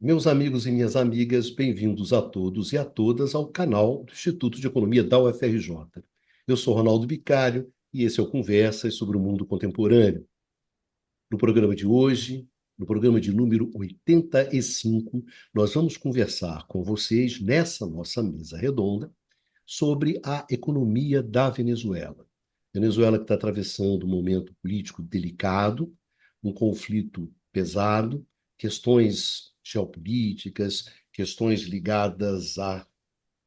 Meus amigos e minhas amigas, bem-vindos a todos e a todas ao canal do Instituto de Economia da UFRJ. Eu sou Ronaldo Bicário e esse é o Conversas sobre o Mundo Contemporâneo. No programa de hoje, no programa de número 85, nós vamos conversar com vocês nessa nossa mesa redonda sobre a economia da Venezuela. Venezuela que está atravessando um momento político delicado, um conflito pesado, questões geopolíticas, questões ligadas a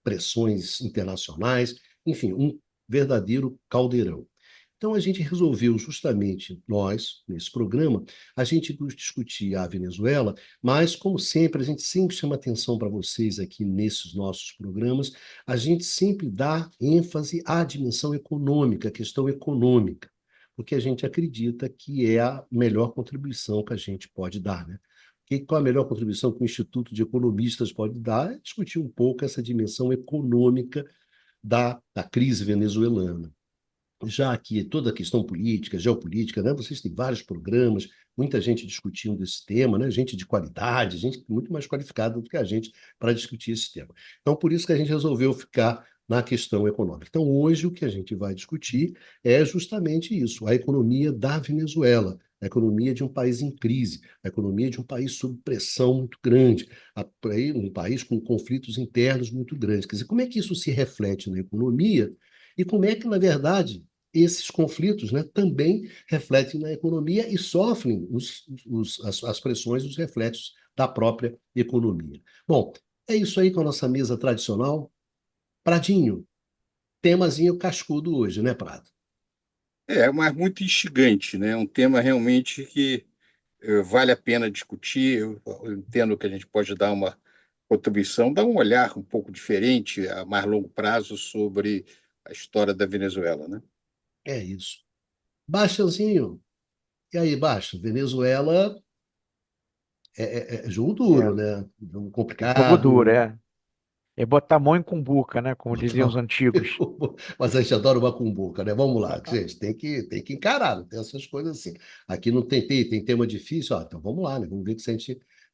pressões internacionais, enfim, um verdadeiro caldeirão. Então, a gente resolveu justamente, nós, nesse programa, a gente discutir a Venezuela, mas, como sempre, a gente sempre chama atenção para vocês aqui nesses nossos programas, a gente sempre dá ênfase à dimensão econômica, à questão econômica, porque a gente acredita que é a melhor contribuição que a gente pode dar, né? Qual a melhor contribuição que o Instituto de Economistas pode dar? É discutir um pouco essa dimensão econômica da crise venezuelana. Já que toda a questão política, geopolítica, né? Vocês têm vários programas, muita gente discutindo esse tema, né? Gente de qualidade, gente muito mais qualificada do que a gente para discutir esse tema. Então, por isso que a gente resolveu ficar na questão econômica. Então, hoje o que a gente vai discutir é justamente isso, a economia da Venezuela, a economia de um país em crise, a economia de um país sob pressão muito grande, um país com conflitos internos muito grandes. Quer dizer, como é que isso se reflete na economia e como é que, na verdade, esses conflitos, né, também refletem na economia e sofrem as pressões, os reflexos da própria economia. Bom, é isso aí com a nossa mesa tradicional. Pradinho, temazinho cascudo hoje, né, Prado? Mas muito instigante, né? Um tema realmente que vale a pena discutir. Eu entendo que a gente pode dar uma contribuição, dar um olhar um pouco diferente a mais longo prazo sobre a história da Venezuela, né? É isso. Baixazinho, e aí, Baixa? Venezuela é jogo É, duro, né? Jogo jogo duro, complicado. é. É botar mão em cumbuca, né? Como diziam os antigos. Mas a gente adora uma cumbuca, né? Vamos lá, gente, tem que encarar, não tem essas coisas assim. Aqui não tem tema difícil, então vamos lá, né? Vamos ver se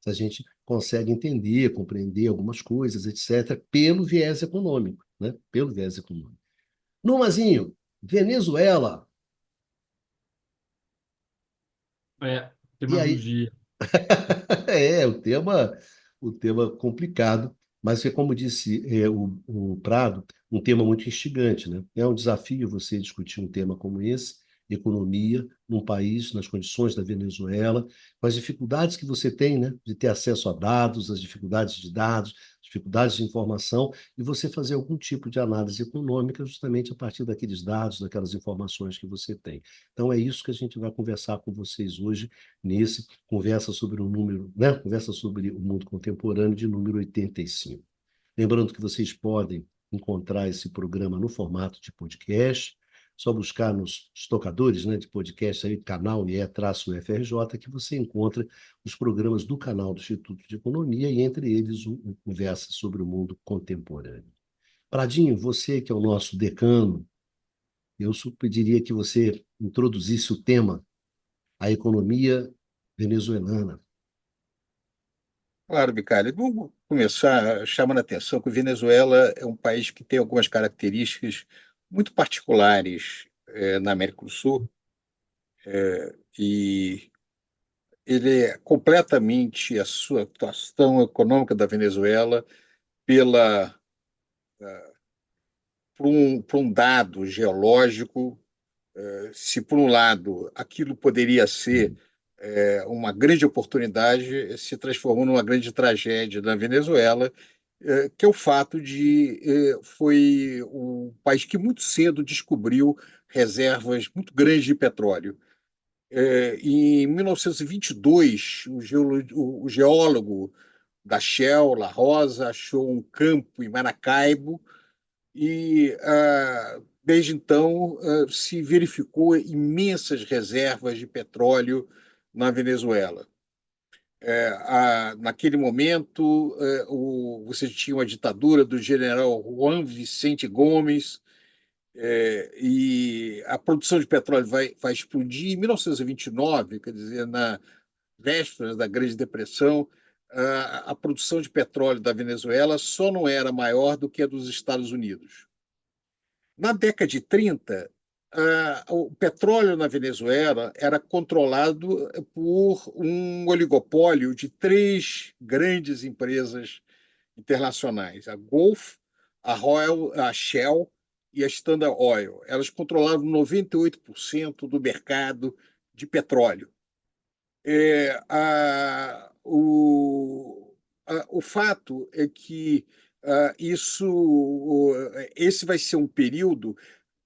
a gente consegue entender, compreender algumas coisas, etc., pelo viés econômico, né? Pelo viés econômico. Numazinho, Venezuela, É, e tema do aí? dia. É, o tema complicado, mas é como disse o Prado, um tema muito instigante, né? É um desafio você discutir um tema como esse, economia, num país, nas condições da Venezuela, com as dificuldades que você tem, né? De ter acesso a dados, as dificuldades de dados, dificuldades de informação, e você fazer algum tipo de análise econômica justamente a partir daqueles dados, daquelas informações que você tem. Então, é isso que a gente vai conversar com vocês hoje nesse conversa sobre o número, né? Conversa sobre o mundo contemporâneo de número 85. Lembrando que vocês podem encontrar esse programa no formato de podcast, só buscar nos tocadores, né, de podcast aí, canal IE-UFRJ, que você encontra os programas do canal do Instituto de Economia e entre eles o Conversa sobre o Mundo Contemporâneo. Pradinho, você que é o nosso decano, eu pediria que você introduzisse o tema, a economia venezuelana. Claro, Bicalho. Vamos começar chamando a atenção que a Venezuela é um país que tem algumas características muito particulares na América do Sul, e ele é completamente a sua situação econômica da Venezuela pela por um dado geológico. Se, por um lado, aquilo poderia ser uma grande oportunidade, se transformou numa grande tragédia na Venezuela, que é o fato de foi um país que muito cedo descobriu reservas muito grandes de petróleo. Em 1922, o geólogo da Shell, La Rosa, achou um campo em Maracaibo e, desde então, se verificou imensas reservas de petróleo na Venezuela. Naquele momento, você tinha uma ditadura do general Juan Vicente Gomes, e a produção de petróleo vai explodir em 1929, quer dizer, na véspera da Grande Depressão. a produção de petróleo da Venezuela só não era maior do que a dos Estados Unidos. Na década de 30, o petróleo na Venezuela era controlado por um oligopólio de três grandes empresas internacionais: a Gulf, a Shell e a Standard Oil. Elas controlavam 98% do mercado de petróleo. O fato é que esse vai ser um período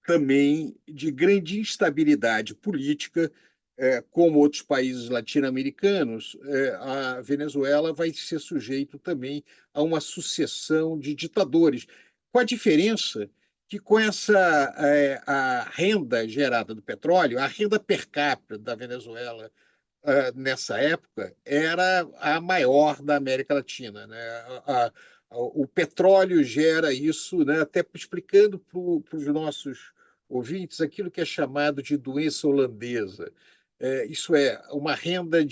também de grande instabilidade política, como outros países latino-americanos. A Venezuela vai ser sujeito também a uma sucessão de ditadores, com a diferença que com a renda gerada do petróleo, a renda per capita da Venezuela nessa época era a maior da América Latina, né? O petróleo gera isso, né? Até explicando para os nossos ouvintes aquilo que é chamado de doença holandesa. Isso é uma renda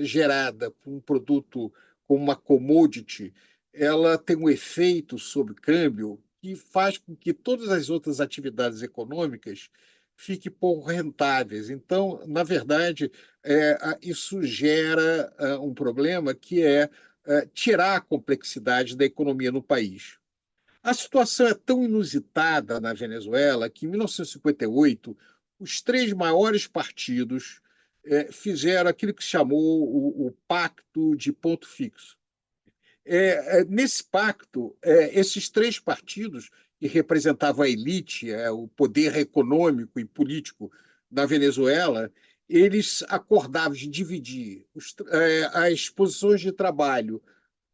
gerada por um produto como uma commodity, ela tem um efeito sobre o câmbio que faz com que todas as outras atividades econômicas fiquem pouco rentáveis. Então, na verdade, isso gera um problema que é tirar a complexidade da economia no país. A situação é tão inusitada na Venezuela que, em 1958, os três maiores partidos fizeram aquilo que se chamou o Pacto de Ponto Fixo. Nesse pacto, esses três partidos, que representavam a elite, o poder econômico e político da Venezuela, eles acordavam de dividir as posições de trabalho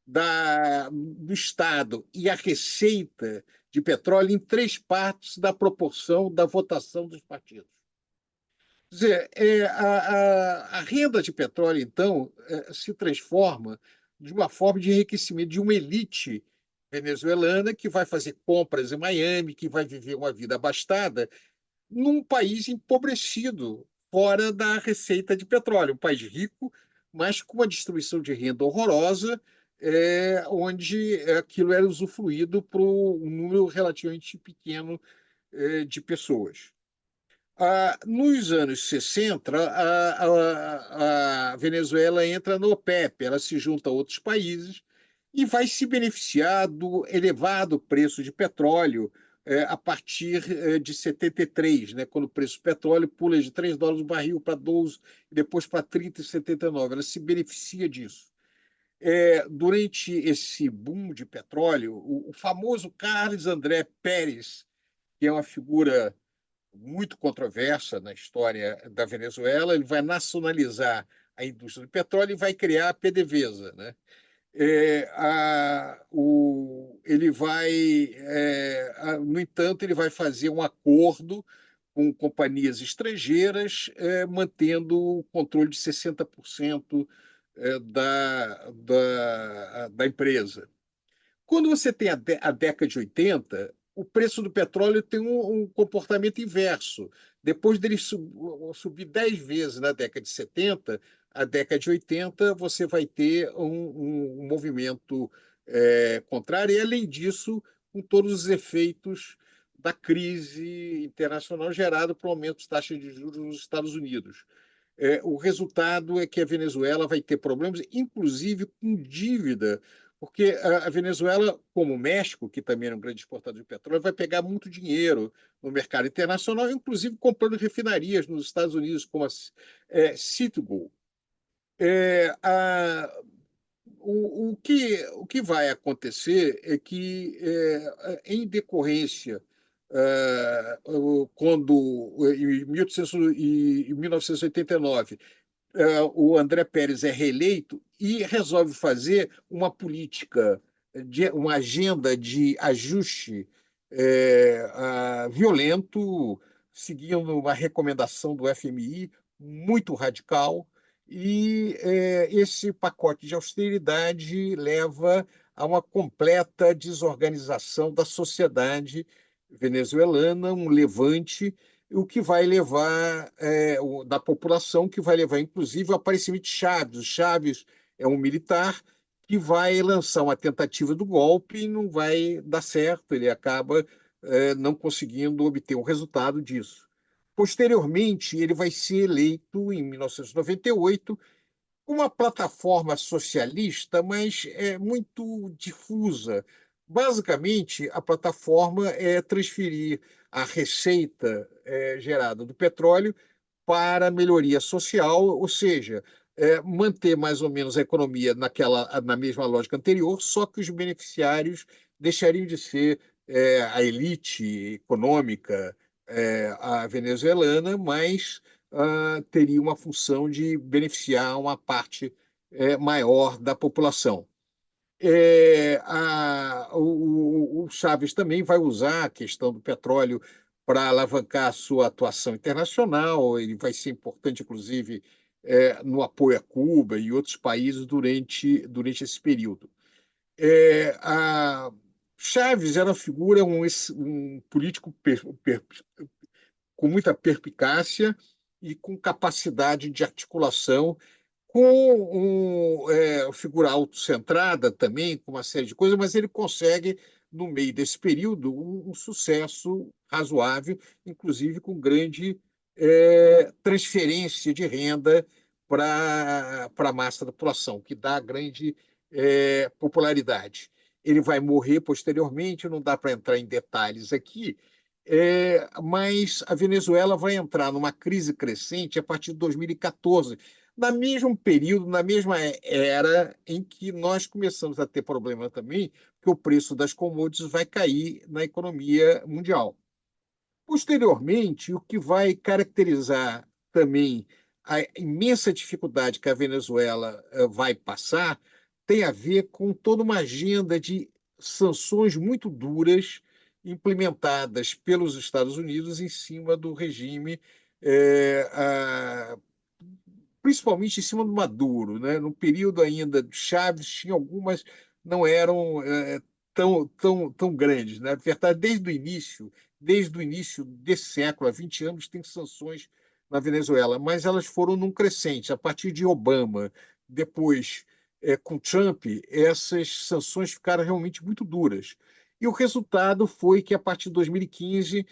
do Estado e a receita de petróleo em três partes da proporção da votação dos partidos. Quer dizer, a renda de petróleo, então, se transforma de uma forma de enriquecimento de uma elite venezuelana que vai fazer compras em Miami, que vai viver uma vida abastada, num país empobrecido, fora da receita de petróleo. Um país rico, mas com uma distribuição de renda horrorosa, onde aquilo era usufruído por um número relativamente pequeno de pessoas. Nos anos 60, a Venezuela entra no OPEP, ela se junta a outros países e vai se beneficiar do elevado preço de petróleo a partir de 73, né, quando o preço do petróleo pula de $3 o barril para 12 e depois para 30,79. Ela se beneficia disso. Durante esse boom de petróleo, o famoso Carlos André Pérez, que é uma figura muito controversa na história da Venezuela, ele vai nacionalizar a indústria do petróleo e vai criar a PDVSA, né? Ele vai, no entanto, ele vai fazer um acordo com companhias estrangeiras, mantendo o controle de 60% da empresa. Quando você tem a década de 80, o preço do petróleo tem um comportamento inverso. Depois dele subir 10 vezes na década de 70, a década de 80, você vai ter um movimento contrário, e, além disso, com todos os efeitos da crise internacional gerada por aumento das taxas de juros nos Estados Unidos. O resultado é que a Venezuela vai ter problemas, inclusive com dívida, porque a Venezuela, como o México, que também é um grande exportador de petróleo, vai pegar muito dinheiro no mercado internacional, inclusive comprando refinarias nos Estados Unidos, como a Citgo. É, a, o que vai acontecer é que, em decorrência, quando, em 1989, o André Pérez é reeleito e resolve fazer uma política, uma agenda de ajuste violento, seguindo uma recomendação do FMI muito radical, e esse pacote de austeridade leva a uma completa desorganização da sociedade venezuelana, um levante, o que vai levar da população, que vai levar, inclusive, ao aparecimento de Chávez. O Chávez é um militar que vai lançar uma tentativa do golpe e não vai dar certo, ele acaba não conseguindo obter um resultado disso. Posteriormente, ele vai ser eleito em 1998 uma plataforma socialista, mas é muito difusa. Basicamente, a plataforma é transferir a receita gerada do petróleo para a melhoria social, ou seja, manter mais ou menos a economia na mesma lógica anterior, só que os beneficiários deixariam de ser a elite econômica, a venezuelana, mas teria uma função de beneficiar uma parte maior da população. O Chaves também vai usar a questão do petróleo para alavancar a sua atuação internacional. Ele vai ser importante, inclusive, no apoio a Cuba e outros países durante esse período. Chaves era uma figura, um político com muita perspicácia e com capacidade de articulação, com figura autocentrada também, com uma série de coisas, mas ele consegue, no meio desse período, um sucesso razoável, inclusive com grande transferência de renda para a massa da população, que dá grande popularidade. Ele vai morrer posteriormente, não dá para entrar em detalhes aqui, mas a Venezuela vai entrar numa crise crescente a partir de 2014, no mesmo período, na mesma era em que nós começamos a ter problema também, porque o preço das commodities vai cair na economia mundial. Posteriormente, o que vai caracterizar também a imensa dificuldade que a Venezuela vai passar tem a ver com toda uma agenda de sanções muito duras implementadas pelos Estados Unidos em cima do regime, eh, a- principalmente em cima do Maduro, né? No período ainda de Chávez, tinha algumas, não eram tão grandes. Né? Na verdade, desde o início desse século, há 20 anos, tem sanções na Venezuela, mas elas foram num crescente. A partir de Obama, depois, com Trump, essas sanções ficaram realmente muito duras. E o resultado foi que, a partir de 2015,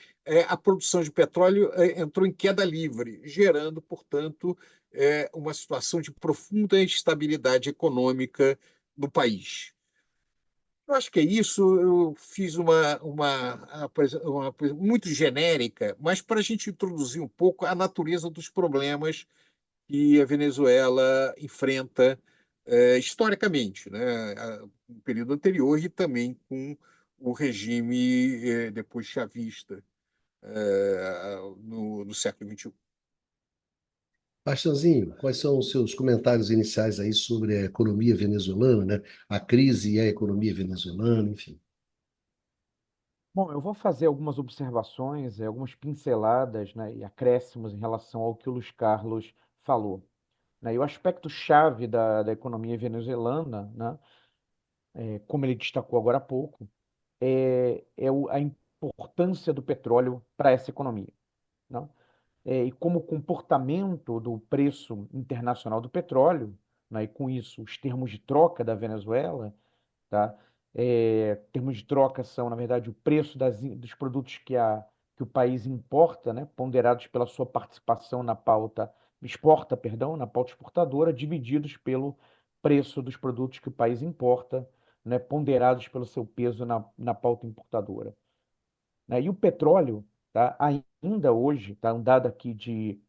a produção de petróleo entrou em queda livre, gerando, portanto, uma situação de profunda instabilidade econômica no país. Eu acho que é isso. Eu fiz uma coisa muito genérica, mas para a gente introduzir um pouco a natureza dos problemas que a Venezuela enfrenta historicamente, né, no período anterior e também com o regime depois chavista no século XXI. Bastanzinho, quais são os seus comentários iniciais aí sobre a economia venezuelana, né? A crise e a economia venezuelana, enfim. Bom, eu vou fazer algumas observações, algumas pinceladas, né, e acréscimos em relação ao que o Luiz Carlos falou. Né? E o aspecto chave da economia venezuelana, né, como ele destacou agora há pouco, a importância do petróleo para essa economia. Né? E como o comportamento do preço internacional do petróleo, né, e com isso os termos de troca da Venezuela, tá? Termos de troca são, na verdade, o preço dos produtos que o país importa, né, ponderados pela sua participação na pauta, exporta, perdão, na pauta exportadora, divididos pelo preço dos produtos que o país importa, né, ponderados pelo seu peso na pauta importadora. Né? E o petróleo, tá, ainda hoje, tá, um dado aqui de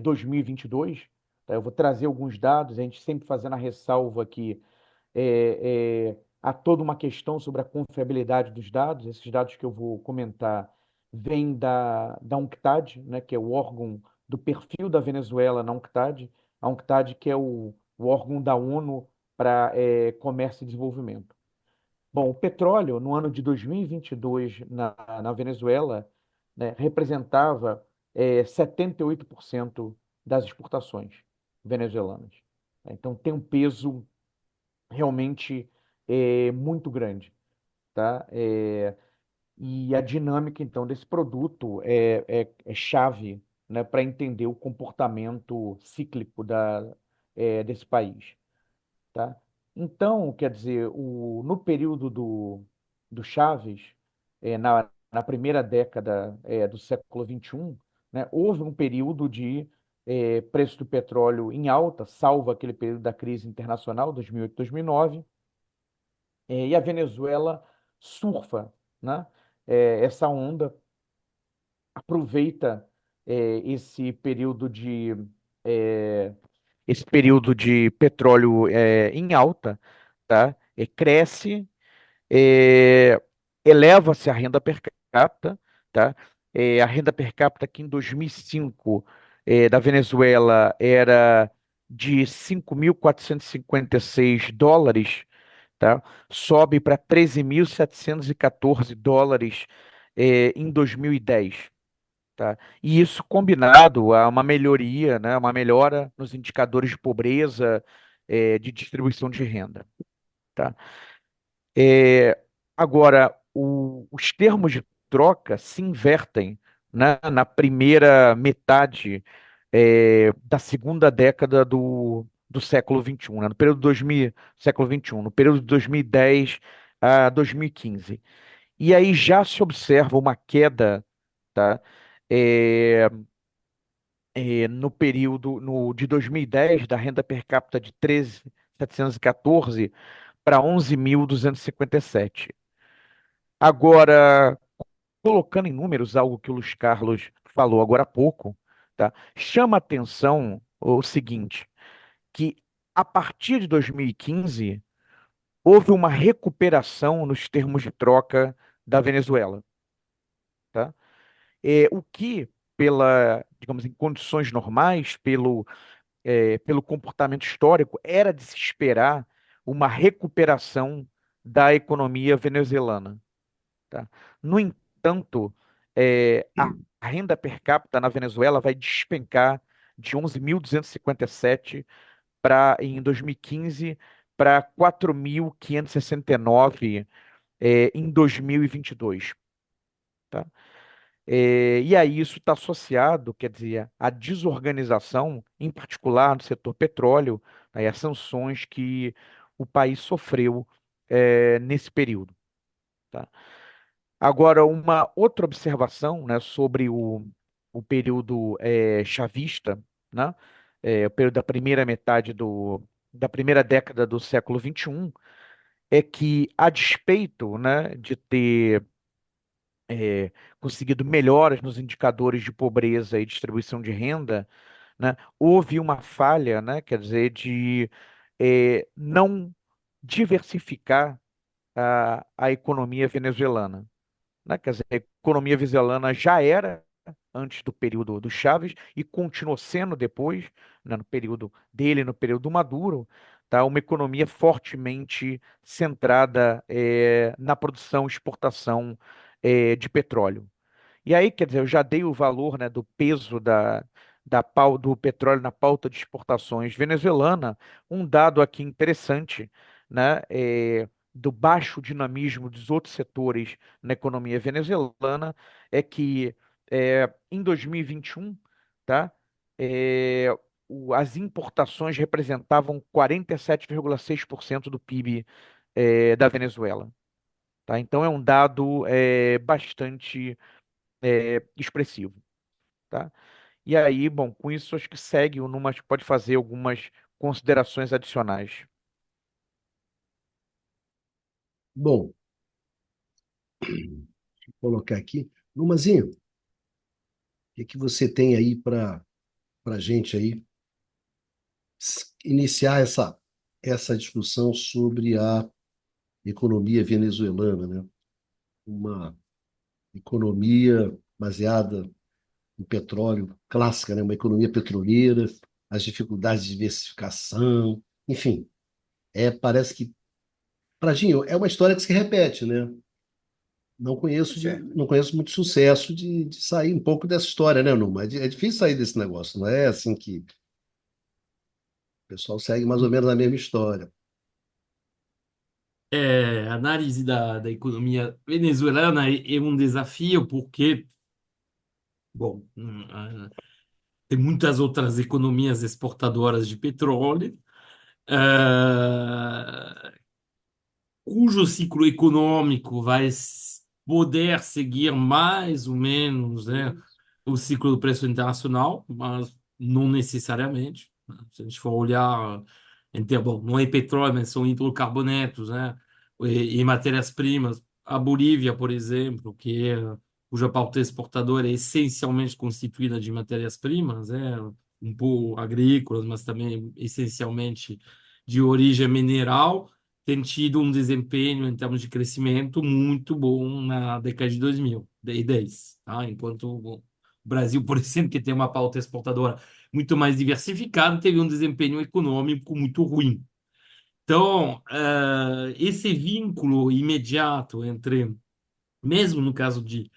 2022, tá, eu vou trazer alguns dados, a gente sempre fazendo a ressalva que há toda uma questão sobre a confiabilidade dos dados. Esses dados que eu vou comentar vêm da UNCTAD, né, que é o órgão do perfil da Venezuela na UNCTAD, a UNCTAD que é o órgão da ONU para Comércio e Desenvolvimento. Bom, o petróleo no ano de 2022 na Venezuela, né, representava 78% das exportações venezuelanas. Então tem um peso realmente muito grande, tá? E a dinâmica, então, desse produto é chave, né, para entender o comportamento cíclico desse país, tá? Então, quer dizer, no período do Chaves, na primeira década do século XXI, né, houve um período de preço do petróleo em alta, salvo aquele período da crise internacional, 2008, 2009, e a Venezuela surfa, né, essa onda, aproveita esse período eh, de petróleo em alta, tá? Cresce, é, eleva-se a renda per capita, tá? A renda per capita aqui em 2005 da Venezuela era de 5.456 dólares, tá? Sobe para 13.714 dólares em 2010. Tá? E isso combinado a uma melhoria, né, uma melhora nos indicadores de pobreza, de distribuição de renda. Tá? É, agora, os termos de troca se invertem, né, na primeira metade da segunda década do século XXI, né, no período 2000, século XXI, no período de 2010 a 2015. E aí já se observa uma queda, tá? É, no período de 2010, da renda per capita de 13.714 para 11.257. Agora, colocando em números algo que o Luiz Carlos falou agora há pouco, tá? Chama atenção o seguinte, que a partir de 2015 houve uma recuperação nos termos de troca da Venezuela, tá? O que digamos, em condições normais, pelo comportamento histórico, era de se esperar uma recuperação da economia venezuelana. Tá? No entanto, a renda per capita na Venezuela vai despencar de 11.257 em 2015 para 4.569 em 2022. Tá? E aí isso está associado, quer dizer, à desorganização, em particular no setor petróleo, né, e às sanções que o país sofreu nesse período. Tá? Agora, uma outra observação, né, sobre o período chavista, né, o período da primeira metade da primeira década do século XXI, é que, a despeito, né, de ter conseguido melhoras nos indicadores de pobreza e distribuição de renda, né, houve uma falha, né, quer dizer, de não diversificar a economia venezuelana, né? Quer dizer, a economia venezuelana já era antes do período do Chávez e continuou sendo depois, né, no período dele, no período do Maduro, tá? Uma economia fortemente centrada na produção e exportação de petróleo. E aí, quer dizer, eu já dei o valor, né, do peso do petróleo na pauta de exportações venezuelana. Um dado aqui interessante, né, do baixo dinamismo dos outros setores na economia venezuelana é que em 2021, tá, é, as importações representavam 47,6% do PIB da Venezuela. Tá? Então é um dado bastante expressivo, tá? E aí, bom, com isso acho que segue o Numas pode fazer algumas considerações adicionais. Bom, vou colocar aqui. Numazinho, o que você tem aí para gente aí iniciar essa discussão sobre a economia venezuelana, né? Uma economia baseada em petróleo clássica, né? Uma economia petroleira, as dificuldades de diversificação, enfim, parece que Praginho, é uma história que se repete, né? Pois é. Não conheço muito sucesso de sair um pouco dessa história, né, Numa? É difícil sair desse negócio, não é assim que o pessoal segue mais ou menos a mesma história. A análise da economia venezuelana é um desafio porque, bom, tem muitas outras economias exportadoras de petróleo, eh, cujo ciclo econômico vai poder seguir mais ou menos, né, o ciclo do preço internacional, mas não necessariamente, né? Se a gente for olhar bom, não é petróleo, mas são hidrocarbonetos, né, e matérias-primas. A Bolívia, por exemplo, cuja pauta exportadora é essencialmente constituída de matérias-primas, um pouco agrícolas, mas também essencialmente de origem mineral, tem tido um desempenho em termos de crescimento muito bom na década de 2010, tá? Enquanto o Brasil, por exemplo, que tem uma pauta exportadora muito mais diversificada, teve um desempenho econômico muito ruim. Então, esse vínculo imediato entre, mesmo no caso de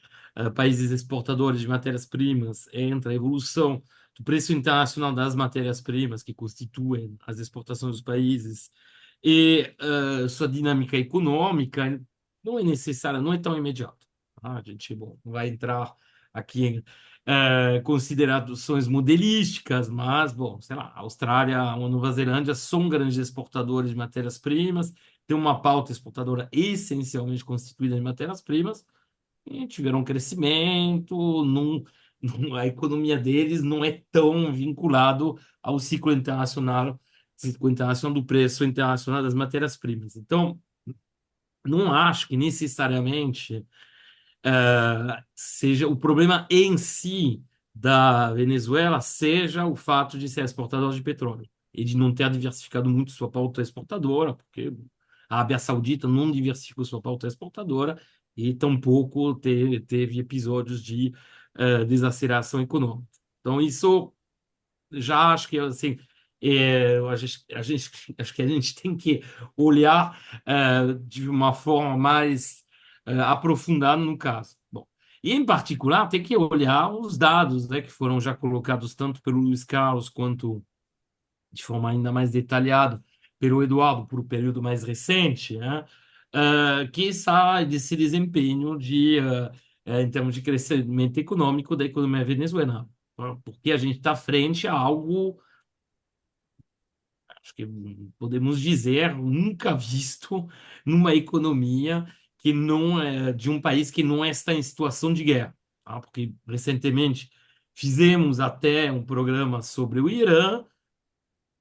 países exportadores de matérias-primas, entre a evolução do preço internacional das matérias-primas que constituem as exportações dos países e sua dinâmica econômica não é necessária, não é tão imediata. Tá? A gente, bom, não vai entrar aqui em considerações modelísticas, mas, bom, sei lá, a Austrália, a Nova Zelândia são grandes exportadores de matérias-primas, tem uma pauta exportadora essencialmente constituída de matérias-primas, e tiveram um crescimento, a economia deles não é tão vinculado ao ciclo internacional do preço internacional das matérias-primas. Então, não acho que necessariamente seja o problema em si da Venezuela seja o fato de ser exportador de petróleo e de não ter diversificado muito sua pauta exportadora, porque a Arábia Saudita não diversificou sua pauta exportadora e tampouco teve episódios de desaceleração econômica. Então, isso já acho que assim acho que a gente tem que olhar de uma forma mais aprofundada no caso. Bom, e em particular tem que olhar os dados, né, que foram já colocados tanto pelo Luiz Carlos quanto de forma ainda mais detalhada pelo Eduardo por um período mais recente, né, que sai desse desempenho em termos de crescimento econômico da economia venezuelana, tá? Porque a gente está frente a algo, acho que podemos dizer, nunca visto numa economia que não é de um país que não está em situação de guerra, tá? Porque recentemente fizemos até um programa sobre o Irã,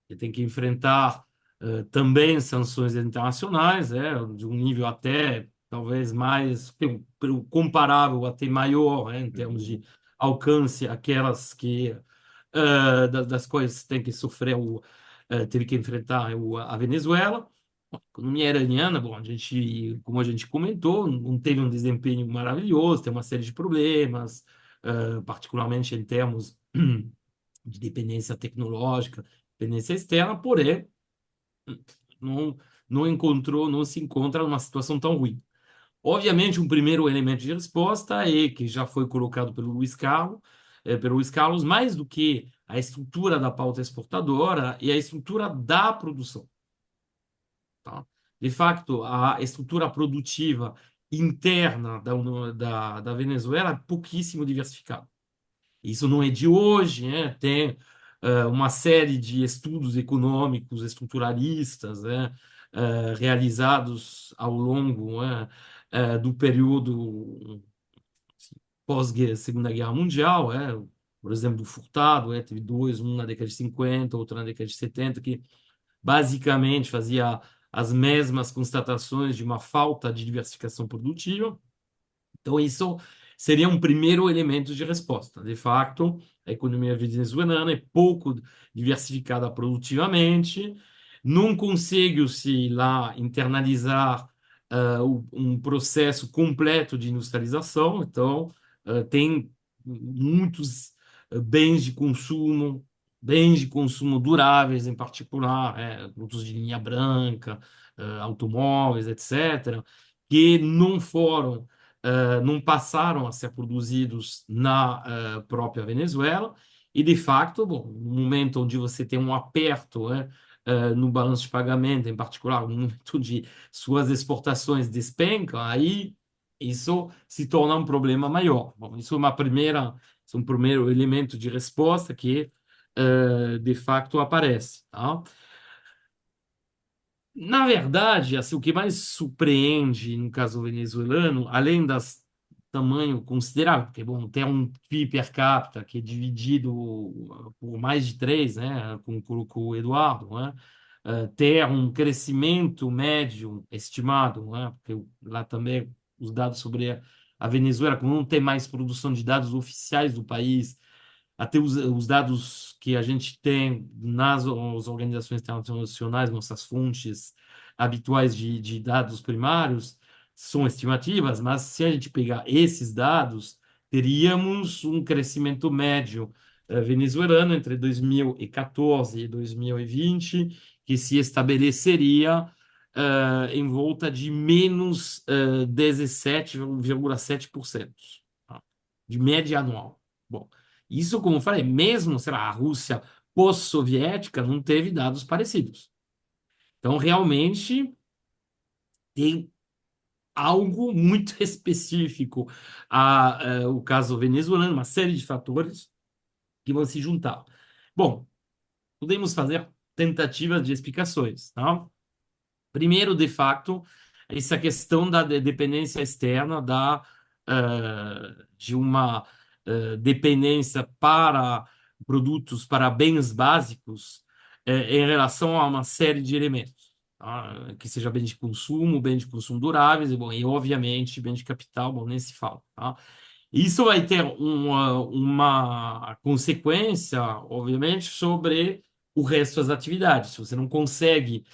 que tem que enfrentar também sanções internacionais, de um nível até talvez mais comparável, até maior, em termos de alcance, aquelas que das coisas tem que sofrer teve que enfrentar a Venezuela. A economia iraniana, bom, como a gente comentou, não teve um desempenho maravilhoso, tem uma série de problemas, particularmente em termos de dependência tecnológica, dependência externa, porém não, não se encontra numa situação tão ruim. Obviamente, um primeiro elemento de resposta é que já foi colocado pelo Luiz Carlos, mais do que a estrutura da pauta exportadora e a estrutura da produção. Tá? De facto, a estrutura produtiva interna da Venezuela é pouquíssimo diversificada. Isso não é de hoje, né? Tem uma série de estudos econômicos estruturalistas, né? Realizados ao longo, né? Do período pós-Segunda Guerra Mundial, por exemplo, do Furtado, teve dois, um na década de 50, outro na década de 70, que basicamente fazia as mesmas constatações de uma falta de diversificação produtiva. Então, isso seria um primeiro elemento de resposta. De fato, a economia venezuelana é pouco diversificada produtivamente, não consegue se lá internalizar um processo completo de industrialização, então tem muitos bens de consumo duráveis, em particular, produtos de linha branca, automóveis, etc., que não passaram a ser produzidos na própria Venezuela, e de facto, bom, no momento onde você tem um aperto, no balanço de pagamento, em particular, no momento de suas exportações despencam, aí isso se torna um problema maior. Bom, isso é um primeiro elemento de resposta que de facto aparece, tá? Na verdade, assim, o que mais surpreende no caso venezuelano, além das tamanho considerável, porque bom, tem um PIB per capita que é dividido por mais de três, né, com o Eduardo, né, ter um crescimento médio estimado, né, porque lá também os dados sobre a Venezuela, como não tem mais produção de dados oficiais do país, até os dados que a gente tem nas organizações internacionais, nossas fontes habituais de dados primários, são estimativas, mas se a gente pegar esses dados, teríamos um crescimento médio venezuelano entre 2014 e 2020, que se estabeleceria em volta de menos 17,7%, tá? De média anual. Bom, isso, como eu falei, mesmo, sei lá, a Rússia pós-soviética não teve dados parecidos. Então, realmente, tem algo muito específico o caso venezuelano, uma série de fatores que vão se juntar. Bom, podemos fazer tentativas de explicações, tá? Primeiro, de fato, essa questão da dependência externa de uma dependência para produtos, para bens básicos, em relação a uma série de elementos, tá? Que seja bem de consumo duráveis, e obviamente bem de capital, bom, nem se fala, tá? Isso vai ter uma consequência, obviamente, sobre o resto das atividades. Se você não consegue.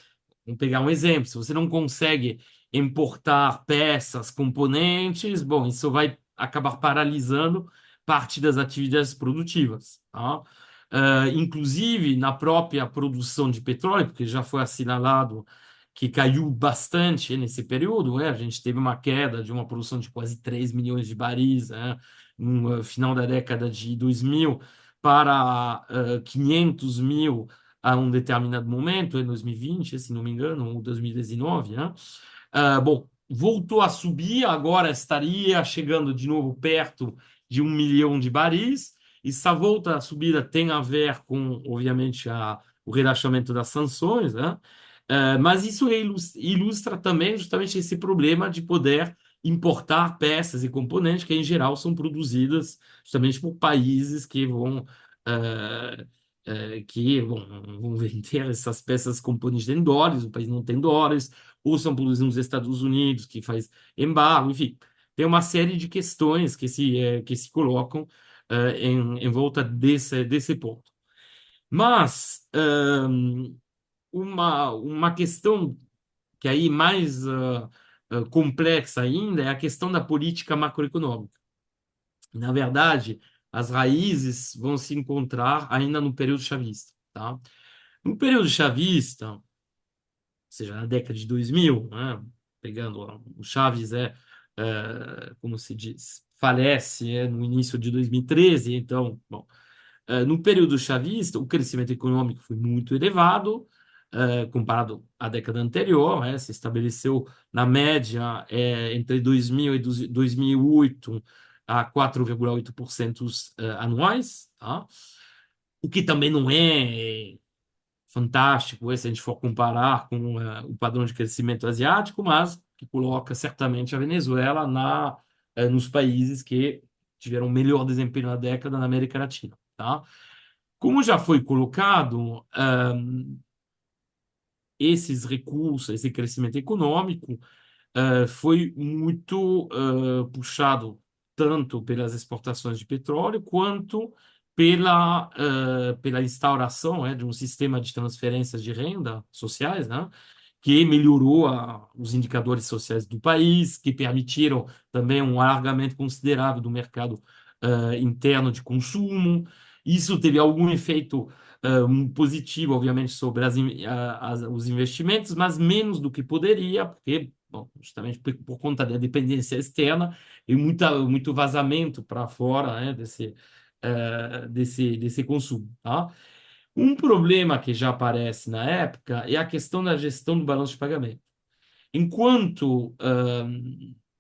Vamos pegar um exemplo. Se você não consegue importar peças, componentes, bom, isso vai acabar paralisando parte das atividades produtivas, tá? Inclusive na própria produção de petróleo, porque já foi assinalado que caiu bastante nesse período, né? A gente teve uma queda de uma produção de quase 3 milhões de baris, né? No final da década de 2000 para 500 mil a um determinado momento, em 2020, se não me engano, ou 2019, né? Bom, voltou a subir, agora estaria chegando de novo perto de 1 milhão de baris. E essa volta à subida tem a ver com, obviamente, o relaxamento das sanções, né? Mas isso ilustra também justamente esse problema de poder importar peças e componentes que, em geral, são produzidas justamente por países que vão vender essas peças componentes em dólares, o país não tem dólares, ou são produzidos nos Estados Unidos, que faz embargo, enfim. Tem uma série de questões que se colocam em volta desse ponto. Mas uma questão que aí mais complexa ainda é a questão da política macroeconômica. Na verdade, as raízes vão se encontrar ainda no período chavista, tá? No período chavista, ou seja, na década de 2000, né, pegando o Chaves como se diz, falece no início de 2013, então, bom, no período chavista, o crescimento econômico foi muito elevado, comparado à década anterior, né? Se estabeleceu na média entre 2000 e 2008 a 4,8% anuais, tá? O que também não é fantástico, se a gente for comparar com o padrão de crescimento asiático, mas que coloca certamente a Venezuela nos países que tiveram melhor desempenho na década na América Latina, tá? Como já foi colocado, esses recursos, esse crescimento econômico, foi muito puxado tanto pelas exportações de petróleo quanto pela instauração, de um sistema de transferências de renda sociais, né, que melhorou os indicadores sociais do país, que permitiram também um alargamento considerável do mercado interno de consumo. Isso teve algum efeito positivo, obviamente, sobre os investimentos, mas menos do que poderia, porque, bom, justamente por conta da dependência externa e muito vazamento para fora, né, desse consumo, tá? Um problema que já aparece na época é a questão da gestão do balanço de pagamento. Enquanto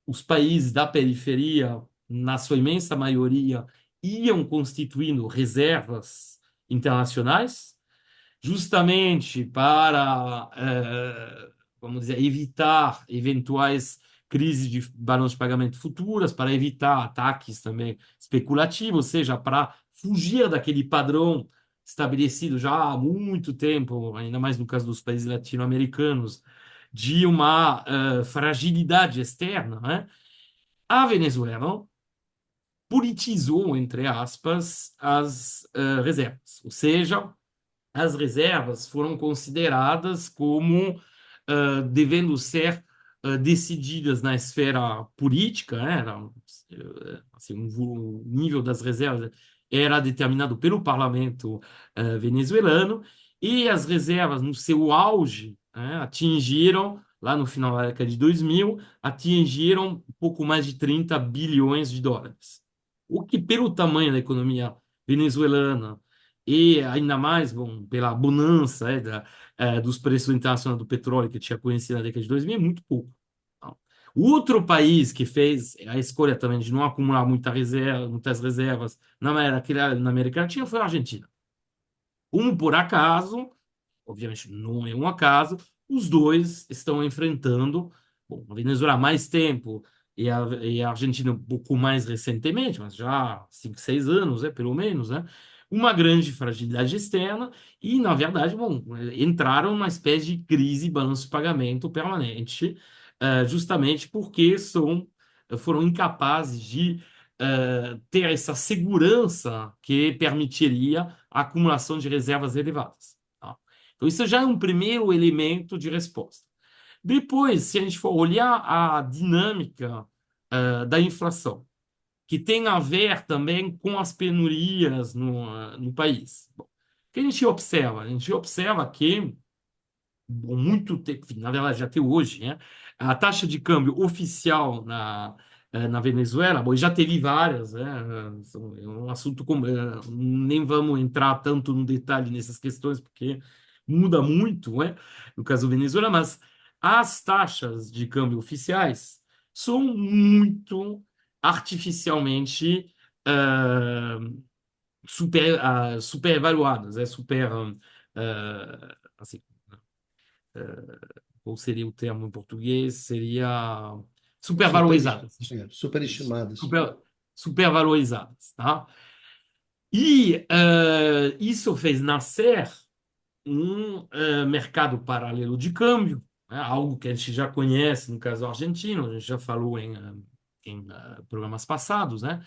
os países da periferia, na sua imensa maioria, iam constituindo reservas internacionais, justamente para, vamos dizer, evitar eventuais crises de balanço de pagamento futuras, para evitar ataques também especulativos, ou seja, para fugir daquele padrão estabelecido já há muito tempo, ainda mais no caso dos países latino-americanos, de uma fragilidade externa, né? A Venezuela politizou, entre aspas, as reservas, ou seja, as reservas foram consideradas como devendo ser decididas na esfera política, né? Assim, o nível das reservas era determinado pelo parlamento venezuelano, e as reservas, no seu auge, né, atingiram, lá no final da década de 2000, atingiram um pouco mais de 30 bilhões de dólares. O que, pelo tamanho da economia venezuelana, e ainda mais, bom, pela bonança dos preços internacionais do petróleo que eu tinha conhecido na década de 2000, é muito pouco. Tá? O outro país que fez a escolha também de não acumular muitas reservas na América Latina foi a Argentina. Por acaso, obviamente não é um acaso, os dois estão enfrentando, bom, a Venezuela há mais tempo e a Argentina um pouco mais recentemente, mas já há 5, 6 anos, pelo menos, né? Uma grande fragilidade externa e, na verdade, bom, entraram numa espécie de crise balanço de pagamento permanente, justamente porque foram incapazes de ter essa segurança que permitiria a acumulação de reservas elevadas. Tá? Então, isso já é um primeiro elemento de resposta. Depois, se a gente for olhar a dinâmica da inflação, que tem a ver também com as penurias no país. Bom, o que a gente observa? A gente observa que muito tempo, na verdade, até hoje, né? A taxa de câmbio oficial na Venezuela, bom, já teve várias, né? É um assunto como nem vamos entrar tanto no detalhe nessas questões, porque muda muito, né? No caso da Venezuela, mas as taxas de câmbio oficiais são muito artificialmente superavaluadas, assim, qual seria o termo em português? Seria supervalorizadas. Isso. Superestimadas. Supervalorizadas, tá? E isso fez nascer um mercado paralelo de câmbio, né? Algo que a gente já conhece no caso argentino, a gente já falou em programas passados, né?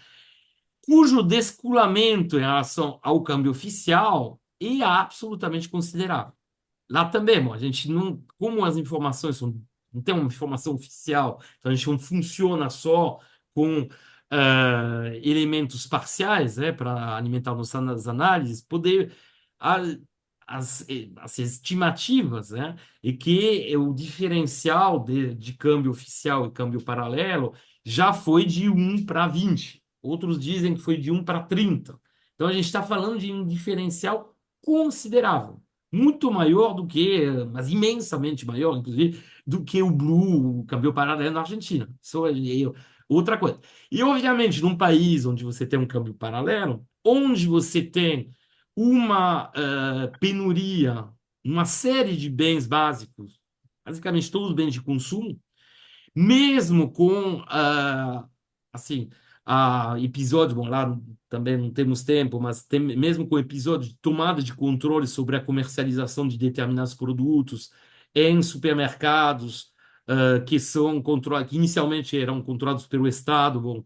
Cujo descolamento em relação ao câmbio oficial é absolutamente considerável. Lá também, bom, a gente não, como as informações não tem uma informação oficial, então a gente não funciona só com elementos parciais, né, para alimentar nossas análises, poder a- as estimativas, né, e que o diferencial de câmbio oficial e câmbio paralelo já foi de 1 para 20. Outros dizem que foi de 1 para 30. Então a gente está falando de um diferencial considerável, muito maior do que, mas imensamente maior, inclusive, do que o Blue, o câmbio paralelo na Argentina. Isso é outra coisa. E, obviamente, num país onde você tem um câmbio paralelo, onde você tem uma penuria, uma série de bens básicos, basicamente todos os bens de consumo, mesmo com assim episódios, bom, lá também não temos tempo, mas mesmo com episódios de tomada de controle sobre a comercialização de determinados produtos em supermercados que inicialmente eram controlados pelo Estado, bom,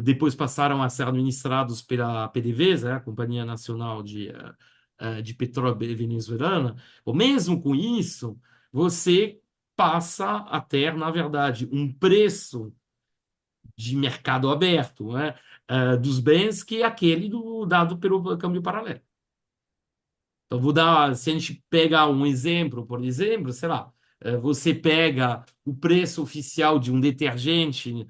depois passaram a ser administrados pela PDVSA, a Companhia Nacional de Petróleo Venezuelana. Bom, mesmo com isso, você passa a ter, na verdade, um preço de mercado aberto, né, dos bens que é aquele dado pelo câmbio paralelo. Então, se a gente pegar um exemplo, por exemplo, sei lá, você pega o preço oficial de um detergente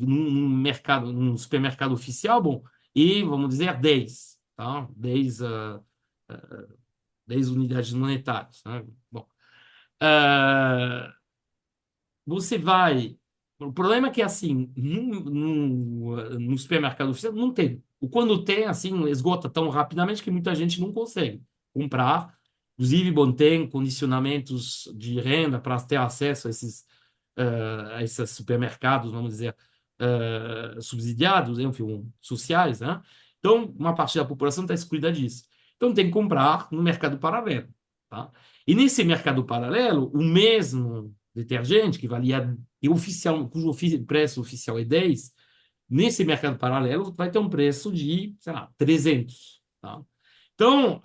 num supermercado oficial, bom, e vamos dizer 10, tá? 10 unidades monetárias, né? Bom, ah, você vai. O problema é que, assim, no supermercado oficial não tem. O quando tem, assim, esgota tão rapidamente que muita gente não consegue. comprar. Inclusive, bom, tem condicionamentos de renda para ter acesso a esses supermercados, vamos dizer, subsidiados, enfim, sociais, né? Então, uma parte da população está excluída disso. Então, tem que comprar no mercado paralelo, tá? E nesse mercado paralelo, o mesmo detergente, que valia, cujo preço oficial é 10, nesse mercado paralelo vai ter um preço de, sei lá, 300, tá? Então,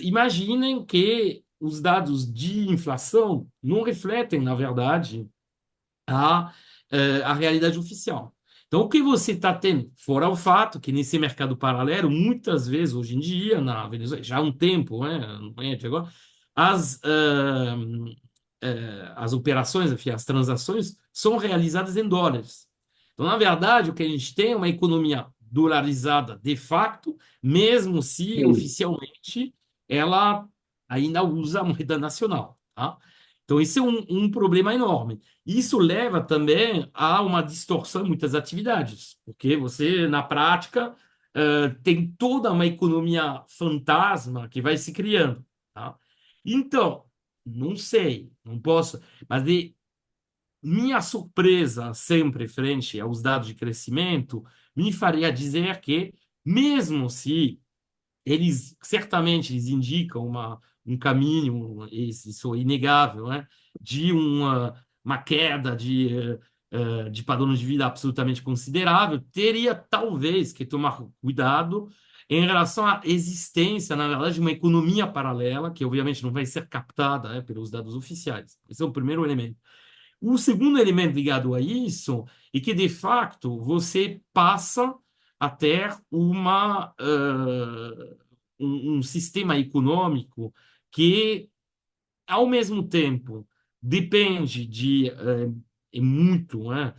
imaginem que os dados de inflação não refletem, na verdade, a, a realidade oficial. Então, o que você está tendo, fora o fato que nesse mercado paralelo, muitas vezes, hoje em dia, na Venezuela, já há um tempo, né, não é de agora, as, as operações, enfim, as transações são realizadas em dólares. Então, na verdade, o que a gente tem é uma economia dolarizada de facto, mesmo se Sim. oficialmente ela ainda usa a moeda nacional, tá? Então, isso é um problema enorme. Isso leva também a uma distorção em muitas atividades, porque você, na prática, tem toda uma economia fantasma que vai se criando, tá? Então, não sei, não posso, mas minha surpresa sempre frente aos dados de crescimento me faria dizer que, mesmo se eles certamente eles indicam um caminho, isso é inegável, né, de uma queda de padrões de vida absolutamente considerável, teria talvez que tomar cuidado em relação à existência, na verdade, de uma economia paralela, que obviamente não vai ser captada, né, pelos dados oficiais. Esse é o primeiro elemento. O segundo elemento ligado a isso é que, de facto, você passa a ter um sistema econômico que, ao mesmo tempo, depende muito, né,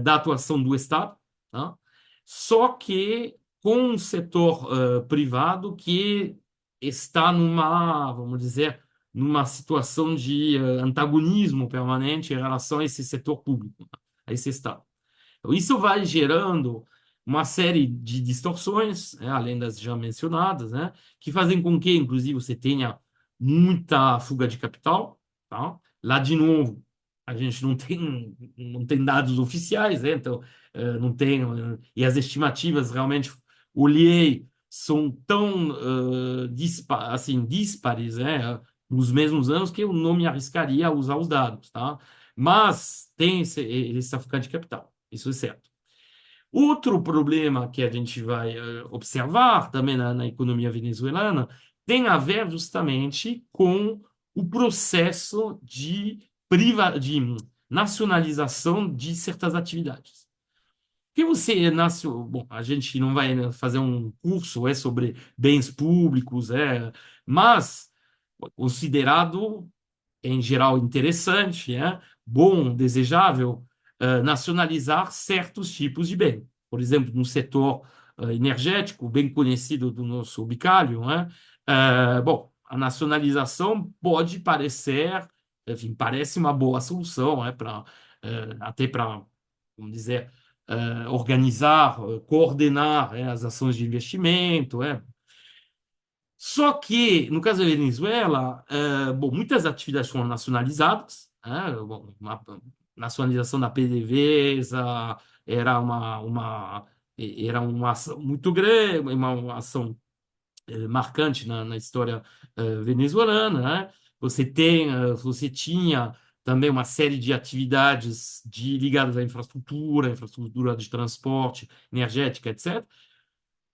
da atuação do Estado, tá? Só que com um setor privado que está vamos dizer, numa situação de antagonismo permanente em relação a esse setor público, né, a esse Estado. Então, isso vai gerando uma série de distorções, né, além das já mencionadas, né, que fazem com que, inclusive, você tenha muita fuga de capital, tá? Lá, de novo, a gente não tem dados oficiais, né? Então, não tem, e as estimativas realmente, olhei, são tão assim, díspares, né? Nos mesmos anos que eu não me arriscaria a usar os dados, tá? Mas tem essa fuga de capital, isso é certo. Outro problema que a gente vai observar também na economia venezuelana tem a ver justamente com o processo de nacionalização de certas atividades. Que você nasce, bom, a gente não vai, né, fazer um curso sobre bens públicos, mas considerado em geral interessante, bom, desejável, nacionalizar certos tipos de bem. Por exemplo, no setor energético, bem conhecido do nosso Bicalho, bom, a nacionalização pode parecer, enfim, parece uma boa solução, até para, vamos dizer, organizar, coordenar, as ações de investimento, só que, no caso da Venezuela, bom, muitas atividades foram nacionalizadas, bom, a nacionalização da PDVSA era uma ação muito grande, uma ação marcante na história venezuelana, né? Você tinha também uma série de atividades ligadas à infraestrutura de transporte, energética, etc.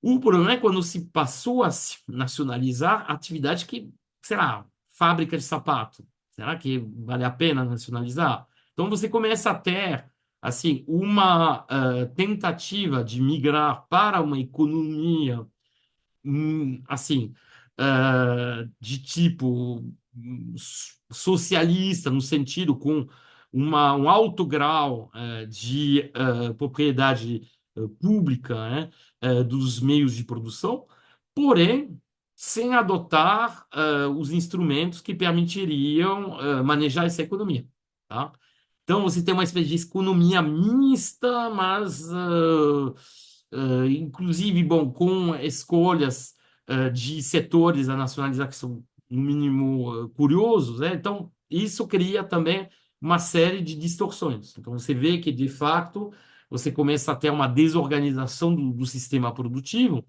O problema é quando se passou a se nacionalizar atividade que, sei lá, fábrica de sapato. Será que vale a pena nacionalizar? Então você começa a ter, assim, uma tentativa de migrar para uma economia assim, de tipo socialista, no sentido com um alto grau de propriedade pública, né, dos meios de produção, porém, sem adotar os instrumentos que permitiriam manejar essa economia, tá? Então, você tem uma espécie de economia mista, mas, inclusive, bom, com escolhas de setores a nacionalizar que são, no mínimo, curiosos, né? Então, isso cria também uma série de distorções. Então, você vê que, de fato, você começa a ter uma desorganização do sistema produtivo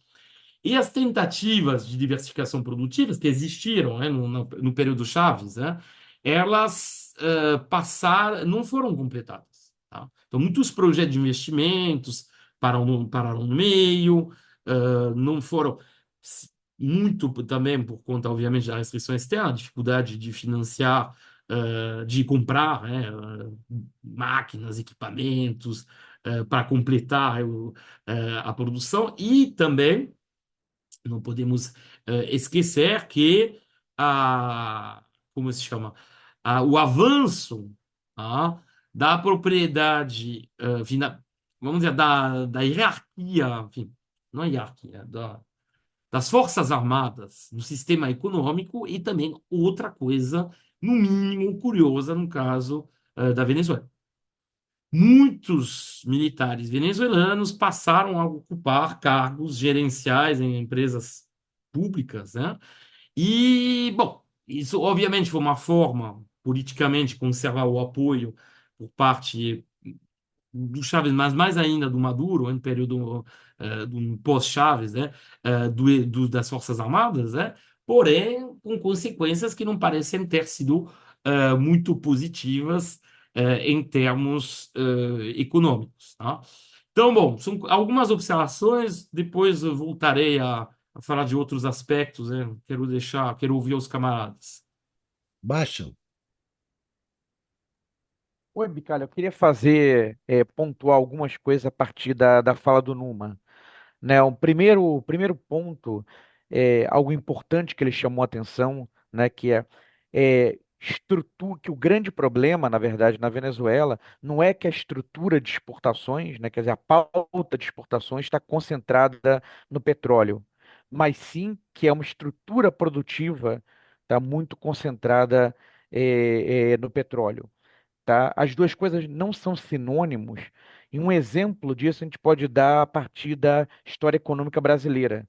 e as tentativas de diversificação produtivas que existiram, né, no período Chaves, né, elas não foram completadas. Tá? Então, muitos projetos de investimentos pararam no meio, não foram muito também por conta, obviamente, da restrição externa, dificuldade de financiar, de comprar, né, máquinas, equipamentos, para completar a produção e também não podemos esquecer que como se chama? O avanço, tá, da propriedade, vamos dizer, da hierarquia, enfim, não é hierarquia, das Forças Armadas no sistema econômico e também outra coisa, no mínimo curiosa, no caso da Venezuela. Muitos militares venezuelanos passaram a ocupar cargos gerenciais em empresas públicas, né? E, bom, isso obviamente foi uma forma politicamente de conservar o apoio por parte do Chaves, mas mais ainda do Maduro, no período do pós-Chaves, né, das Forças Armadas, né, porém com consequências que não parecem ter sido muito positivas em termos econômicos. Tá? Então, bom, são algumas observações, depois eu voltarei a falar de outros aspectos, né? Quero ouvir os camaradas. Baixa. Oi, Bicalho, eu queria pontuar algumas coisas a partir da fala do Numa. Né? O primeiro ponto é algo importante que ele chamou a atenção, né? Que o grande problema, na verdade, na Venezuela, não é que a estrutura de exportações, né? Quer dizer, a pauta de exportações está concentrada no petróleo, mas sim que é uma estrutura produtiva, tá, muito concentrada no petróleo. Tá? As duas coisas não são sinônimos, e um exemplo disso a gente pode dar a partir da história econômica brasileira.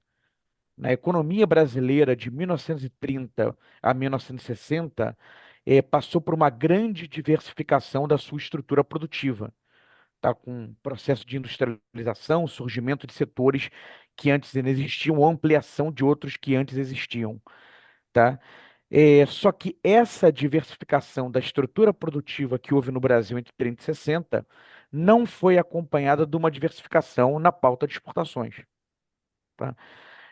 Na economia brasileira de 1930 a 1960, passou por uma grande diversificação da sua estrutura produtiva, tá? Com processo de industrialização, surgimento de setores que antes não existiam, ampliação de outros que antes existiam. Tá? Só que essa diversificação da estrutura produtiva que houve no Brasil entre 30 e 60 não foi acompanhada de uma diversificação na pauta de exportações. Tá?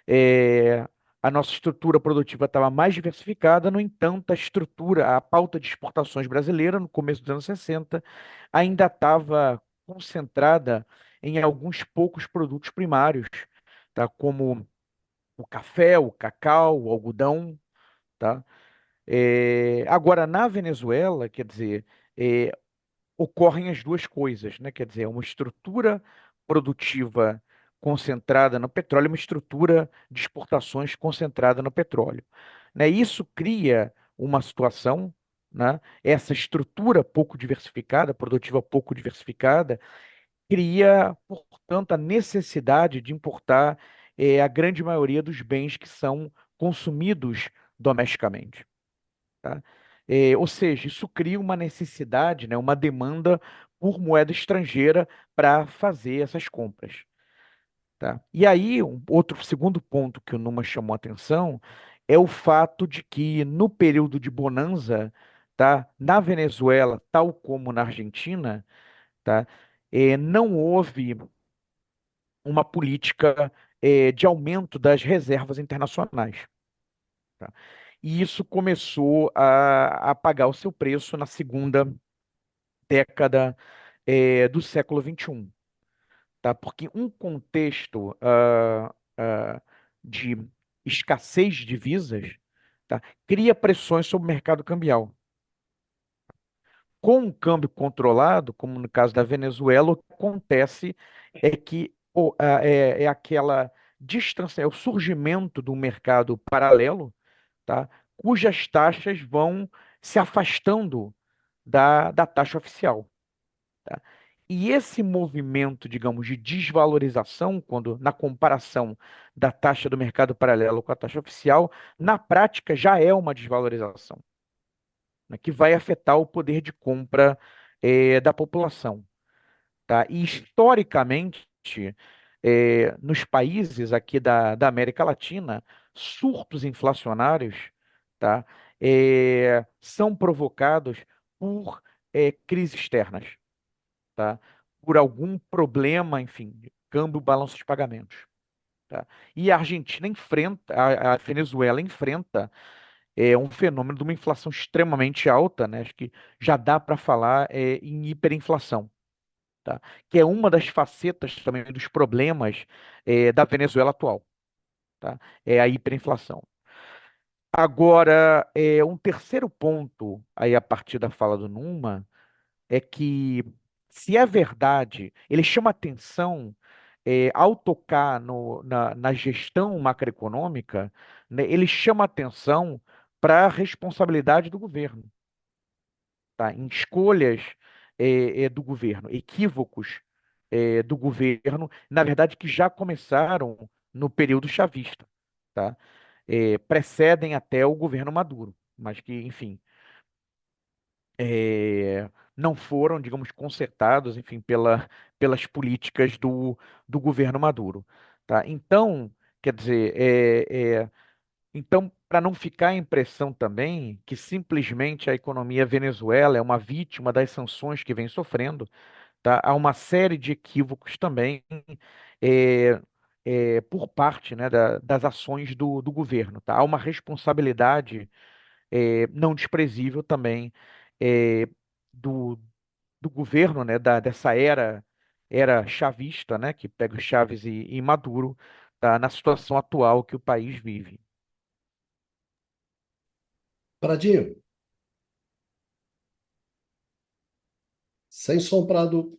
É, a nossa estrutura produtiva estava mais diversificada, no entanto, a pauta de exportações brasileira, no começo dos anos 60, ainda estava concentrada em alguns poucos produtos primários, tá? Como o café, o cacau, o algodão. Tá? Agora, na Venezuela, quer dizer, é, ocorrem as duas coisas, né? Quer dizer, uma estrutura produtiva concentrada no petróleo, e uma estrutura de exportações concentrada no petróleo. Né? Isso cria uma situação, né? Essa estrutura pouco diversificada, produtiva pouco diversificada, cria, portanto, a necessidade de importar a grande maioria dos bens que são consumidos domesticamente. Tá? Ou seja, isso cria uma necessidade, né, uma demanda por moeda estrangeira para fazer essas compras. Tá? E aí, um outro segundo ponto que o Numa chamou a atenção é o fato de que no período de bonança, tá, na Venezuela, tal como na Argentina, tá, não houve uma política de aumento das reservas internacionais. Tá? E isso começou a pagar o seu preço na segunda década do século XXI. Tá? Porque um contexto de escassez de divisas, tá, cria pressões sobre o mercado cambial. Com um câmbio controlado, como no caso da Venezuela, o que acontece é que é aquela distância, é o surgimento do mercado paralelo, tá? Cujas taxas vão se afastando da taxa oficial. Tá? E esse movimento, digamos, de desvalorização, quando na comparação da taxa do mercado paralelo com a taxa oficial, na prática já é uma desvalorização, né, que vai afetar o poder de compra da população, tá? E historicamente, nos países aqui da América Latina, surtos inflacionários, tá, são provocados por crises externas, tá? Por algum problema, enfim, de câmbio, balanço de pagamentos, tá? E a Argentina enfrenta, a Venezuela enfrenta um fenômeno de uma inflação extremamente alta, né? Acho que já dá para falar em hiperinflação, tá? Que é uma das facetas também dos problemas da Venezuela atual, tá? É a hiperinflação. Agora, um terceiro ponto aí a partir da fala do Numa é que, se é verdade, ele chama atenção ao tocar na gestão macroeconômica, né, ele chama atenção para a responsabilidade do governo, tá? Em escolhas do governo, equívocos do governo, na verdade, que já começaram no período chavista, tá? Precedem até o governo Maduro, mas que, enfim, não foram, digamos, consertados, enfim, pelas políticas do governo Maduro, tá? Então, quer dizer, então, para não ficar a impressão também que simplesmente a economia Venezuela é uma vítima das sanções que vem sofrendo, tá? Há uma série de equívocos também é, por parte, né, das ações do governo, tá? Há uma responsabilidade não desprezível também é, do, do governo, né, dessa era chavista, né, que pega o Chaves e Maduro, tá, na situação atual que o país vive. Pradinho, sem som, Prado.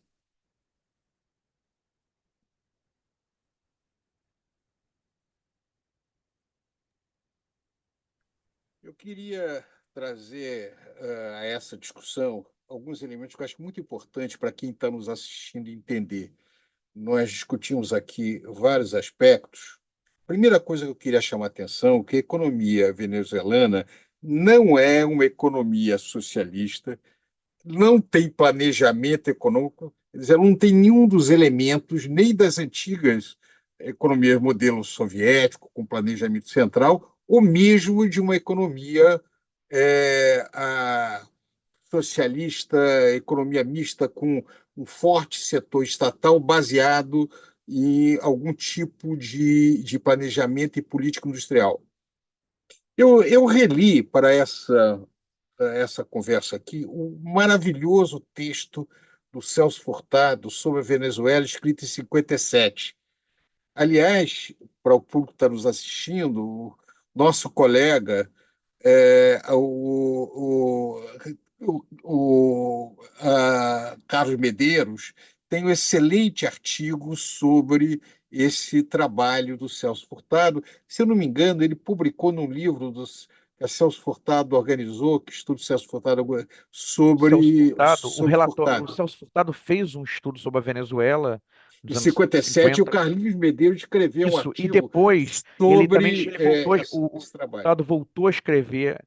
Eu queria trazer a essa discussão alguns elementos que eu acho muito importantes para quem está nos assistindo entender. Nós discutimos aqui vários aspectos. Primeira coisa que eu queria chamar a atenção é que a economia venezuelana não é uma economia socialista, não tem planejamento econômico, quer dizer, ela não tem nenhum dos elementos, nem das antigas economias modelo soviético, com planejamento central, ou mesmo de uma economia socialista, economia mista, com um forte setor estatal baseado em algum tipo de planejamento e política industrial. Eu reli para essa conversa aqui um maravilhoso texto do Celso Furtado sobre a Venezuela, escrito em 57. Aliás, para o público que está nos assistindo, o nosso colega, Carlos Medeiros, tem um excelente artigo sobre esse trabalho do Celso Furtado. Se eu não me engano, ele publicou num livro que a Celso Furtado organizou, que estuda o Celso Furtado Celso sobre, Furtado, sobre o Furtado. Celso Furtado fez um estudo sobre a Venezuela Em nos anos 57, o 50. Carlinhos Medeiros escreveu um Isso, e artigo depois ele também sobre ele voltou, o esse trabalho. Furtado voltou a escrever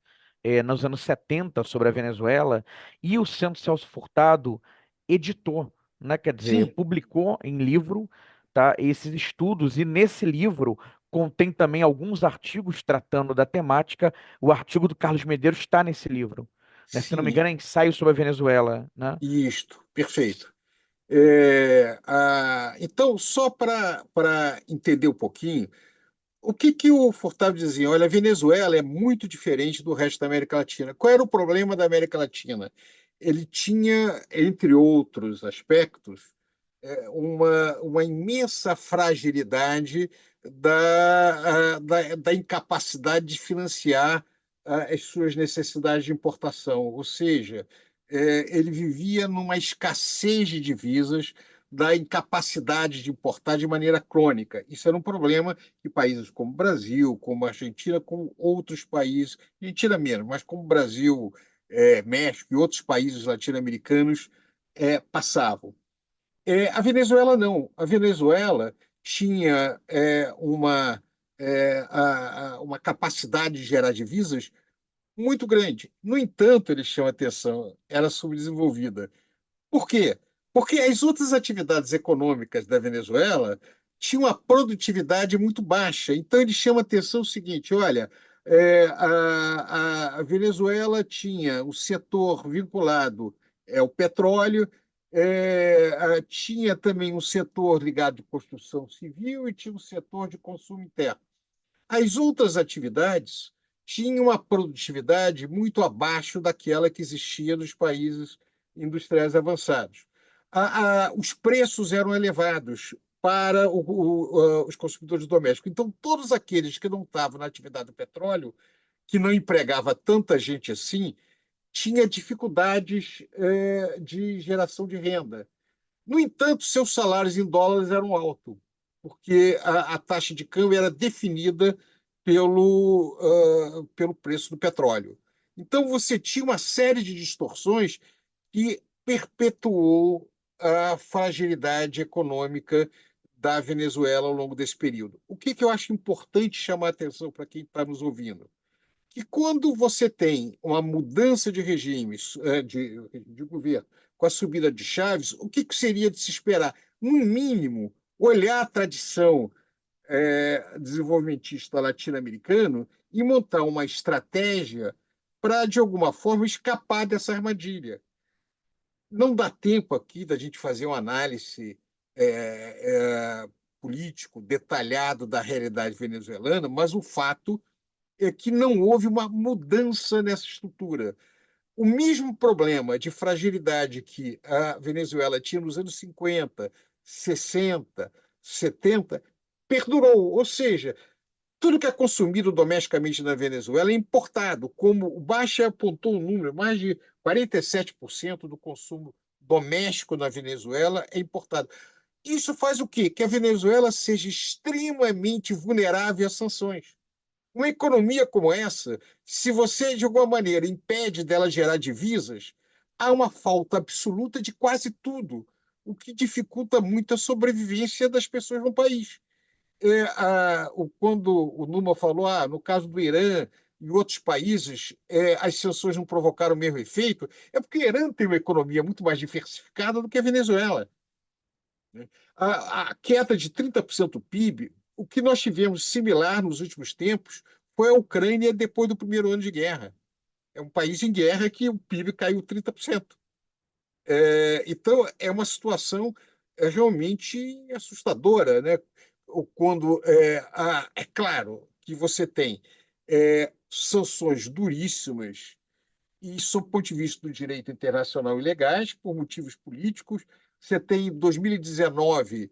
nos anos 70 sobre a Venezuela, e o Centro Celso Furtado editou, né, quer dizer, Sim, publicou em livro, tá, esses estudos, e nesse livro contém também alguns artigos tratando da temática. O artigo do Carlos Medeiros está nesse livro, né? Se não me sim, engano, é Ensaio sobre a Venezuela, né? isto, perfeito. Então, só para entender um pouquinho, o que o Furtado dizia? Olha, a Venezuela é muito diferente do resto da América Latina. Qual era o problema da América Latina? Ele tinha, entre outros aspectos, uma imensa fragilidade da incapacidade de financiar as suas necessidades de importação. Ou seja, ele vivia numa escassez de divisas, da incapacidade de importar de maneira crônica. Isso era um problema que países como o Brasil, como a Argentina, como outros países, Argentina menos, mas como o Brasil, México e outros países latino-americanos passavam. A Venezuela não. A Venezuela tinha uma capacidade de gerar divisas muito grande. No entanto, eles chamam atenção, era subdesenvolvida. Por quê? Porque as outras atividades econômicas da Venezuela tinham uma produtividade muito baixa. Então, ele chama atenção o seguinte: olha, a Venezuela tinha o setor vinculado ao petróleo, tinha também um setor ligado à construção civil e tinha um setor de consumo interno. As outras atividades tinham uma produtividade muito abaixo daquela que existia nos países industriais avançados. Os preços eram elevados para os consumidores domésticos. Então, todos aqueles que não estavam na atividade do petróleo, que não empregava tanta gente assim, tinha dificuldades de geração de renda. No entanto, seus salários em dólares eram altos, porque a taxa de câmbio era definida pelo preço do petróleo. Então, você tinha uma série de distorções que perpetuou a fragilidade econômica da Venezuela ao longo desse período. O que eu acho importante chamar a atenção para quem está nos ouvindo? Que quando você tem uma mudança de regimes, de governo, com a subida de Chaves, o que seria de se esperar? No mínimo, olhar a tradição desenvolvimentista latino-americano e montar uma estratégia para, de alguma forma, escapar dessa armadilha. Não dá tempo aqui da gente fazer uma análise político detalhado da realidade venezuelana, mas o fato é que não houve uma mudança nessa estrutura. O mesmo problema de fragilidade que a Venezuela tinha nos anos 50, 60, 70, perdurou. Ou seja, tudo que é consumido domesticamente na Venezuela é importado, como o Baixa apontou um número, mais de 47% do consumo doméstico na Venezuela é importado. Isso faz o quê? Que a Venezuela seja extremamente vulnerável às sanções. Uma economia como essa, se você, de alguma maneira, impede dela gerar divisas, há uma falta absoluta de quase tudo, o que dificulta muito a sobrevivência das pessoas no país. Quando o Numa falou, no caso do Irã e outros países, as sanções não provocaram o mesmo efeito, é porque o Irã tem uma economia muito mais diversificada do que a Venezuela. Né? A queda de 30% do PIB, o que nós tivemos similar nos últimos tempos foi a Ucrânia depois do primeiro ano de guerra. É um país em guerra que o PIB caiu 30%. Então, é uma situação realmente assustadora, né? Quando é claro que você tem sanções duríssimas e, sob o ponto de vista do direito internacional, ilegais, por motivos políticos. Você tem, em 2019,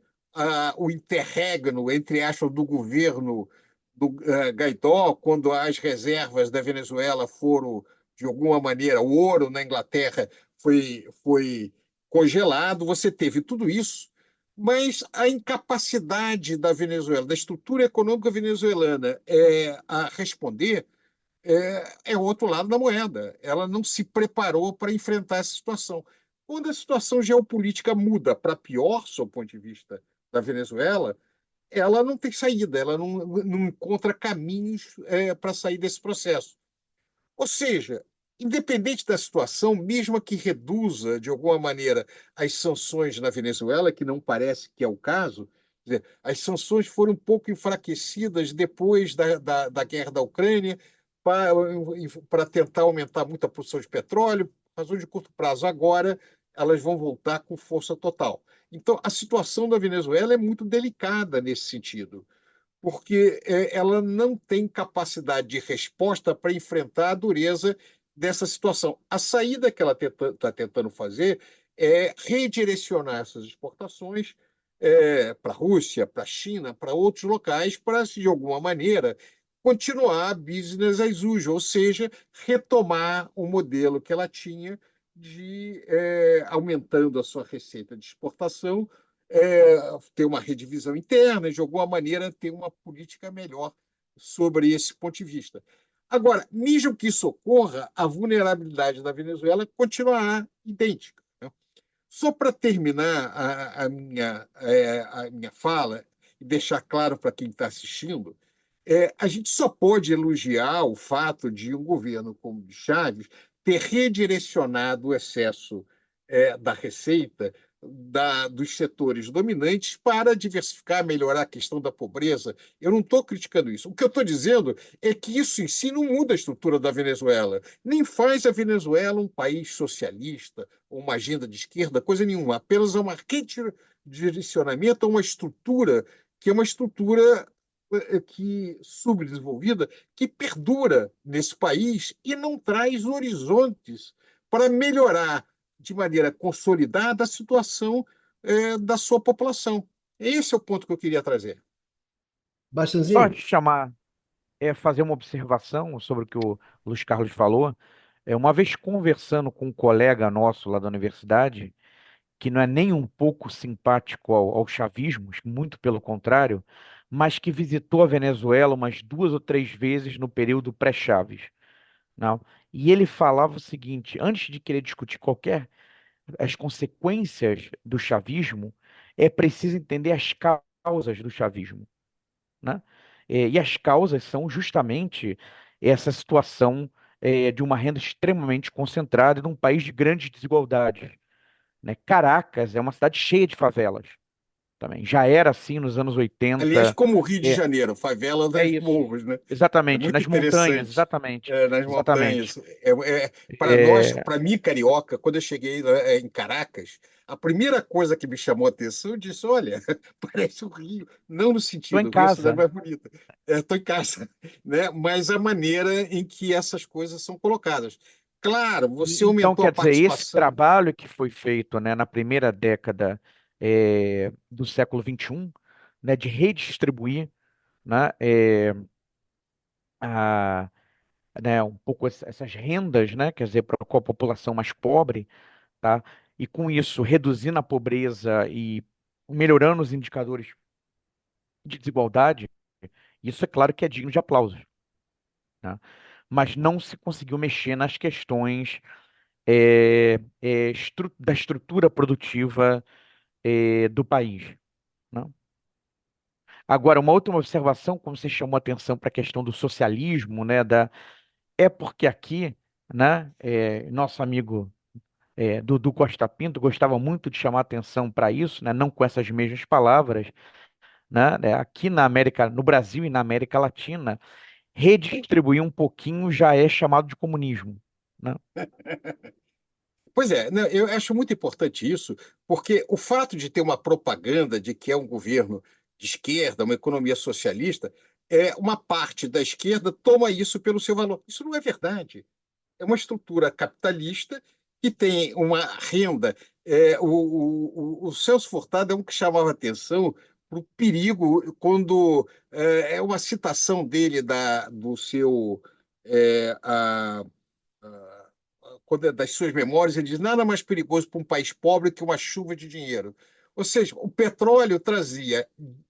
o interregno, entre aspas, do governo do Guaidó, quando as reservas da Venezuela foram, de alguma maneira, o ouro na Inglaterra foi congelado. Você teve tudo isso, mas a incapacidade da Venezuela, da estrutura econômica venezuelana, a responder é o outro lado da moeda. Ela não se preparou para enfrentar essa situação. Quando a situação geopolítica muda para pior, sob o ponto de vista da Venezuela, ela não tem saída, ela não encontra caminhos para sair desse processo. Ou seja, independente da situação, mesmo que reduza, de alguma maneira, as sanções na Venezuela, que não parece que é o caso, quer dizer, as sanções foram um pouco enfraquecidas depois da guerra da Ucrânia, para tentar aumentar muito a produção de petróleo, razão de curto prazo. Agora, elas vão voltar com força total. Então, a situação da Venezuela é muito delicada nesse sentido, porque ela não tem capacidade de resposta para enfrentar a dureza dessa situação. A saída que ela está tentando fazer é redirecionar essas exportações para a Rússia, para a China, para outros locais, para, de alguma maneira, continuar business as usual, ou seja, retomar o modelo que ela tinha de aumentando a sua receita de exportação, ter uma redivisão interna e, de alguma maneira, ter uma política melhor sobre esse ponto de vista. Agora, mesmo que isso ocorra, a vulnerabilidade da Venezuela continuará idêntica, né? Só para terminar a minha fala e deixar claro para quem está assistindo, a gente só pode elogiar o fato de um governo como o de Chaves ter redirecionado o excesso da receita dos setores dominantes para diversificar, melhorar a questão da pobreza. Eu não estou criticando isso. O que eu estou dizendo é que isso em si não muda a estrutura da Venezuela, nem faz a Venezuela um país socialista ou uma agenda de esquerda, coisa nenhuma. Apenas é um redirecionamento a uma estrutura que é uma estrutura que subdesenvolvida, que perdura nesse país e não traz horizontes para melhorar de maneira consolidada a situação da sua população. Esse é o ponto que eu queria trazer. Só Bastianzinho, te chamar, fazer uma observação sobre o que o Luiz Carlos falou. Uma vez conversando com um colega nosso lá da universidade, que não é nem um pouco simpático ao chavismo, muito pelo contrário, mas que visitou a Venezuela umas 2 ou 3 vezes no período pré-Chaves, não? E ele falava o seguinte: antes de querer discutir qualquer as consequências do chavismo, é preciso entender as causas do chavismo, né? E as causas são justamente essa situação de uma renda extremamente concentrada num país de grandes desigualdades, né? Caracas é uma cidade cheia de favelas também. Já era assim nos anos Aliás, 80. como o Rio de É, Janeiro, favela é das isso. morros, né? É Exatamente, muito nas montanhas, interessante. exatamente. Nas Exatamente. montanhas. Para nós, É, para mim, carioca, quando eu cheguei em Caracas, a primeira coisa que me chamou a atenção, eu disse: olha, parece o Rio. Não no tô em sentido, o Rio é a cidade casa. mais bonita. Estou em casa, né? Mas a maneira em que essas coisas são colocadas. Claro, você Então, aumentou a quer dizer, esse participação. trabalho que foi feito, né, na primeira década do século XXI, né, de redistribuir, né, a, um pouco essas rendas, né, quer dizer, para a população mais pobre, tá? E com isso reduzindo a pobreza e melhorando os indicadores de desigualdade, isso é claro que é digno de aplausos, tá? Mas não se conseguiu mexer nas questões da estrutura produtiva do país, né? Agora, uma outra observação, como você chamou a atenção para a questão do socialismo, né, é porque aqui, né, nosso amigo Dudu Costa Pinto gostava muito de chamar a atenção para isso, né, não com essas mesmas palavras, né, aqui na América, no Brasil e na América Latina, redistribuir um pouquinho já é chamado de comunismo, né? Pois é, né, eu acho muito importante isso, porque o fato de ter uma propaganda de que é um governo de esquerda, uma economia socialista, uma parte da esquerda toma isso pelo seu valor. Isso não é verdade. É uma estrutura capitalista que tem uma renda. O Celso Furtado é um que chamava atenção para o perigo quando é uma citação dele do seu. é, a- das suas memórias, ele diz: nada mais perigoso para um país pobre que uma chuva de dinheiro. Ou seja, o petróleo trazia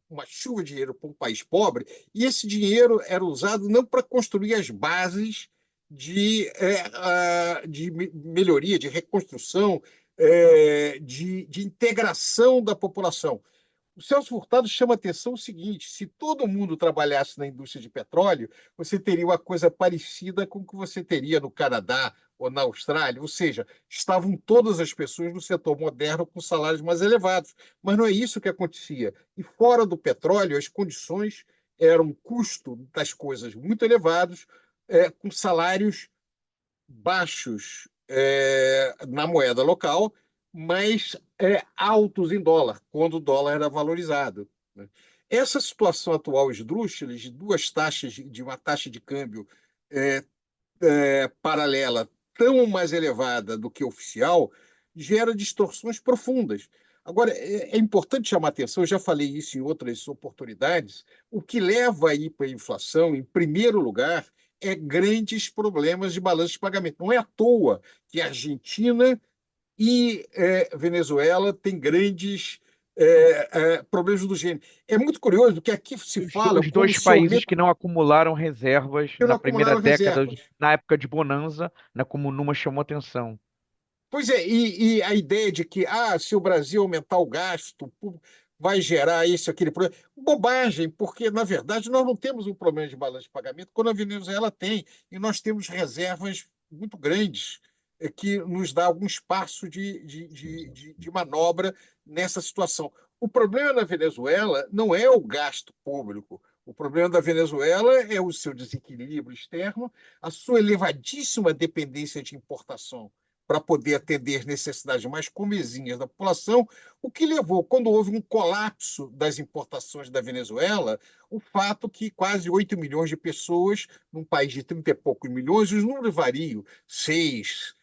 uma chuva de dinheiro para um país pobre, e esse dinheiro era usado não para construir as bases de melhoria, de reconstrução, de integração da população. O Celso Furtado chama a atenção o seguinte: se todo mundo trabalhasse na indústria de petróleo, você teria uma coisa parecida com o que você teria no Canadá ou na Austrália, ou seja, estavam todas as pessoas no setor moderno com salários mais elevados. Mas não é isso que acontecia. E fora do petróleo, as condições eram um custo das coisas muito elevados, com salários baixos na moeda local, mas altos em dólar, quando o dólar era valorizado, né? Essa situação atual esdrúxula de duas taxas, de uma taxa de câmbio é, paralela tão mais elevada do que oficial, gera distorções profundas. Agora, é importante chamar a atenção, eu já falei isso em outras oportunidades, o que leva aí para a inflação, em primeiro lugar, é grandes problemas de balanço de pagamento. Não é à toa que a Argentina e Venezuela têm grandes problemas do gênero. É muito curioso que aqui se fala Os como dois se países aumenta, que não acumularam reservas não na primeira acumularam década, reservas. na época de bonança, né, como Numa chamou atenção. Pois é, e a ideia de que se o Brasil aumentar o gasto público, vai gerar isso, aquele problema. Bobagem, porque, na verdade, nós não temos um problema de balanço de pagamento, quando a Venezuela tem, e nós temos reservas muito grandes, que nos dá algum espaço de manobra nessa situação. O problema na Venezuela não é o gasto público. O problema da Venezuela é o seu desequilíbrio externo, a sua elevadíssima dependência de importação para poder atender necessidades mais comezinhas da população, o que levou, quando houve um colapso das importações da Venezuela, o fato que quase 8 milhões de pessoas, num país de 30 e poucos milhões, os números variam, 6,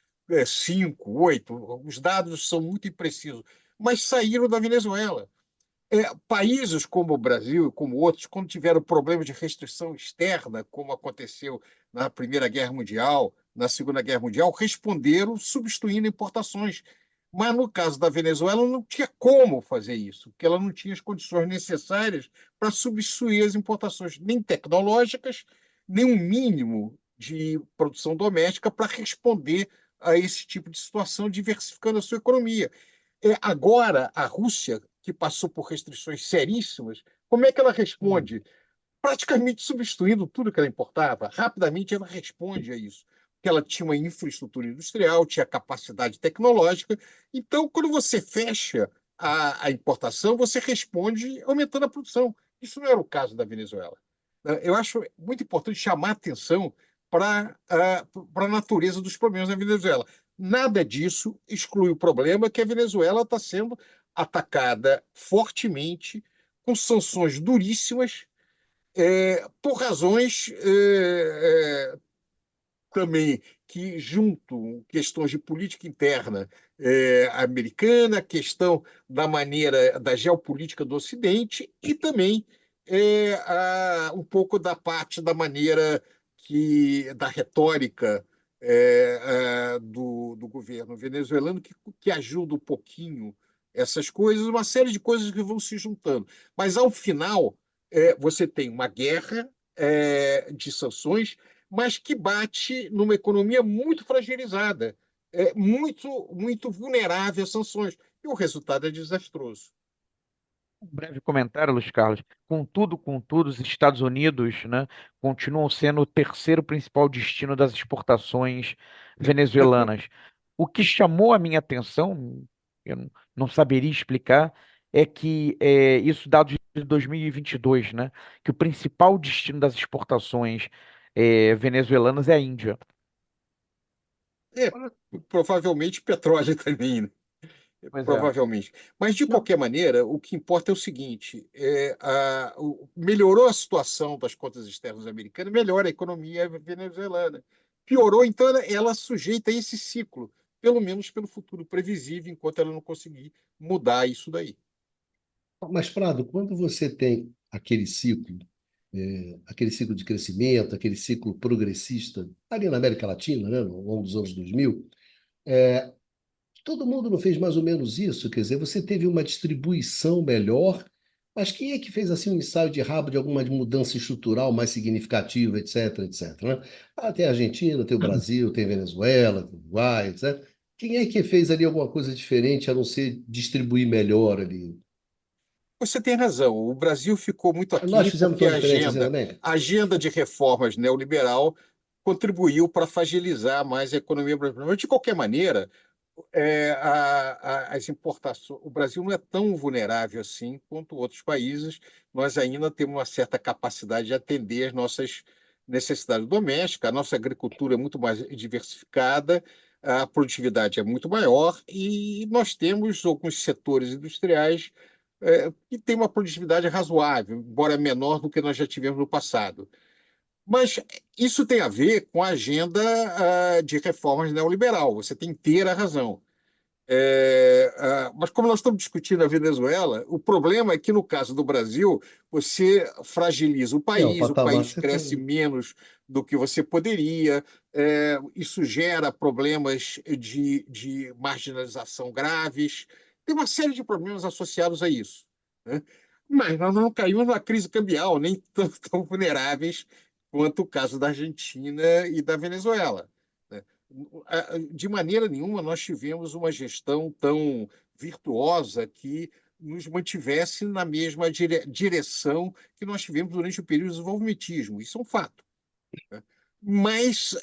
5, 8, os dados são muito imprecisos, mas saíram da Venezuela. Países como o Brasil e como outros, quando tiveram problemas de restrição externa, como aconteceu na Primeira Guerra Mundial, na Segunda Guerra Mundial, responderam substituindo importações. Mas no caso da Venezuela não tinha como fazer isso, porque ela não tinha as condições necessárias para substituir as importações, nem tecnológicas, nem um mínimo de produção doméstica para responder a esse tipo de situação, diversificando a sua economia. Agora, a Rússia, que passou por restrições seríssimas, como é que ela responde? Praticamente substituindo tudo que ela importava. Rapidamente ela responde a isso. Porque ela tinha uma infraestrutura industrial, tinha capacidade tecnológica. Então, quando você fecha a importação, você responde aumentando a produção. Isso não era o caso da Venezuela. Eu acho muito importante chamar a atenção para a natureza dos problemas da Venezuela. Nada disso exclui o problema que a Venezuela está sendo atacada fortemente, com sanções duríssimas, por razões também que juntam questões de política interna americana, questão da maneira da geopolítica do Ocidente e também um pouco da parte da maneira da retórica do governo venezuelano que ajuda um pouquinho essas coisas, uma série de coisas que vão se juntando. Mas, ao final, você tem uma guerra de sanções, mas que bate numa economia muito fragilizada, muito vulnerável às sanções. E o resultado é desastroso. Um breve comentário, Luiz Carlos. Contudo, os Estados Unidos, né, continuam sendo o terceiro principal destino das exportações venezuelanas. O que chamou a minha atenção, eu não saberia explicar, é que isso dados de 2022, né, que o principal destino das exportações venezuelanas é a Índia. É, provavelmente petróleo também, né? Pois é. Provavelmente. Mas, de Não, qualquer maneira, o que importa é o seguinte: melhorou a situação das contas externas americanas, melhora a economia venezuelana. Piorou, então, ela sujeita a esse ciclo, pelo menos pelo futuro previsível, enquanto ela não conseguir mudar isso daí. Mas, Prado, quando você tem aquele ciclo de crescimento, aquele ciclo progressista, ali na América Latina, né, ao longo dos anos 2000, é, todo mundo não fez mais ou menos isso? Quer dizer, você teve uma distribuição melhor, mas quem é que fez assim um ensaio de rabo de alguma mudança estrutural mais significativa, etc, etc, né? Tem a Argentina, tem o Brasil, tem a Venezuela, tem o Uruguai, etc. Quem é que fez ali alguma coisa diferente a não ser distribuir melhor ali? Você tem razão. O Brasil ficou muito Nós aquém fizemos porque tão diferente assim também? a agenda de reformas neoliberal contribuiu para fragilizar mais a economia brasileira. Mas, de qualquer maneira, as importações. O Brasil não é tão vulnerável assim quanto outros países. Nós ainda temos uma certa capacidade de atender as nossas necessidades domésticas. A nossa agricultura é muito mais diversificada, a produtividade é muito maior e nós temos alguns setores industriais que têm uma produtividade razoável, embora menor do que nós já tivemos no passado. Mas isso tem a ver com a agenda de reformas neoliberal. Você tem inteira razão. Mas como nós estamos discutindo a Venezuela, o problema é que, no caso do Brasil, você fragiliza O o patamar que país você cresce tem. menos do que você poderia, isso gera problemas de marginalização graves, tem uma série de problemas associados a isso, né? Mas nós não caímos numa crise cambial, nem tão vulneráveis quanto o caso da Argentina e da Venezuela, né? De maneira nenhuma nós tivemos uma gestão tão virtuosa que nos mantivesse na mesma direção que nós tivemos durante o período do desenvolvimentismo. Isso é um fato, né? Mas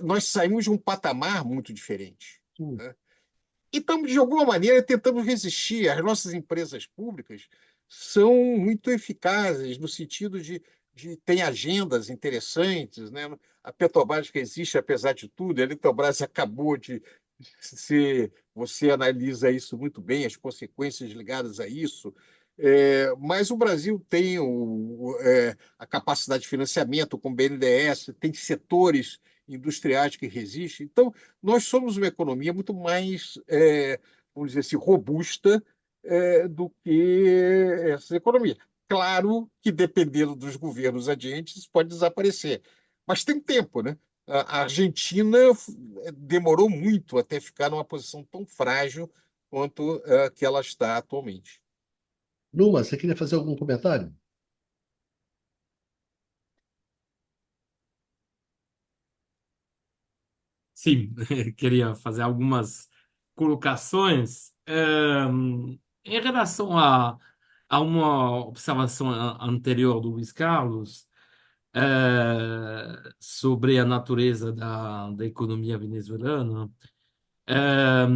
nós saímos de um patamar muito diferente, Hum. né? Então, de alguma maneira, tentamos resistir. As nossas empresas públicas são muito eficazes no sentido de tem agendas interessantes, né? A Petrobras que existe, apesar de tudo, a Eletrobras acabou de se você analisa isso muito bem, as consequências ligadas a isso. Mas o Brasil tem a capacidade de financiamento com o BNDES, tem setores industriais que resistem. Então, nós somos uma economia muito mais, vamos dizer assim, robusta do que essa economia. Claro que, dependendo dos governos adiantes, isso pode desaparecer. Mas tem tempo, né? A Argentina demorou muito até ficar numa posição tão frágil quanto que ela está atualmente. Numa, você queria fazer algum comentário? Sim, queria fazer algumas colocações. Em relação a uma observação anterior do Luiz Carlos, sobre a natureza da economia venezuelana. eh,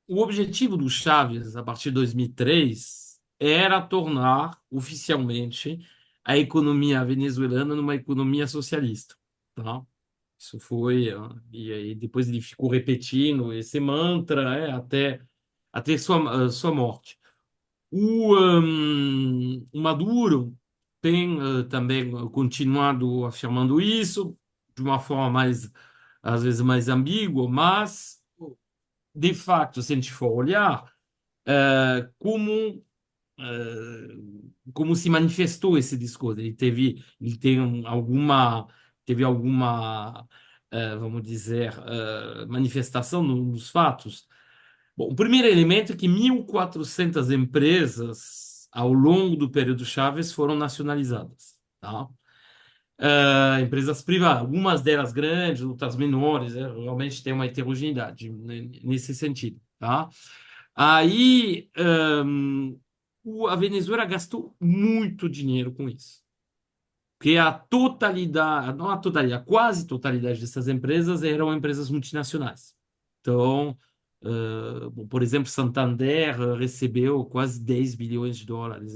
o objetivo do Chaves, a partir de 2003, era tornar oficialmente a economia venezuelana numa economia socialista, tá? Isso foi, e aí depois ele ficou repetindo esse mantra, até sua morte. O Maduro tem também continuado afirmando isso de uma forma mais, às vezes, mais ambígua, mas, de fato, se a gente for olhar, eh, como como se manifestou esse discurso. Ele tem teve alguma, vamos dizer, manifestação nos fatos. Bom, o primeiro elemento é que 1.400 empresas ao longo do período Chaves foram nacionalizadas, tá? Empresas privadas, algumas delas grandes, outras menores, realmente tem uma heterogeneidade nesse sentido, tá? Aí, a Venezuela gastou muito dinheiro com isso, porque a totalidade, não a totalidade, a quase totalidade dessas empresas eram empresas multinacionais. Então, bom, por exemplo, Santander recebeu quase 10 bilhões de dólares,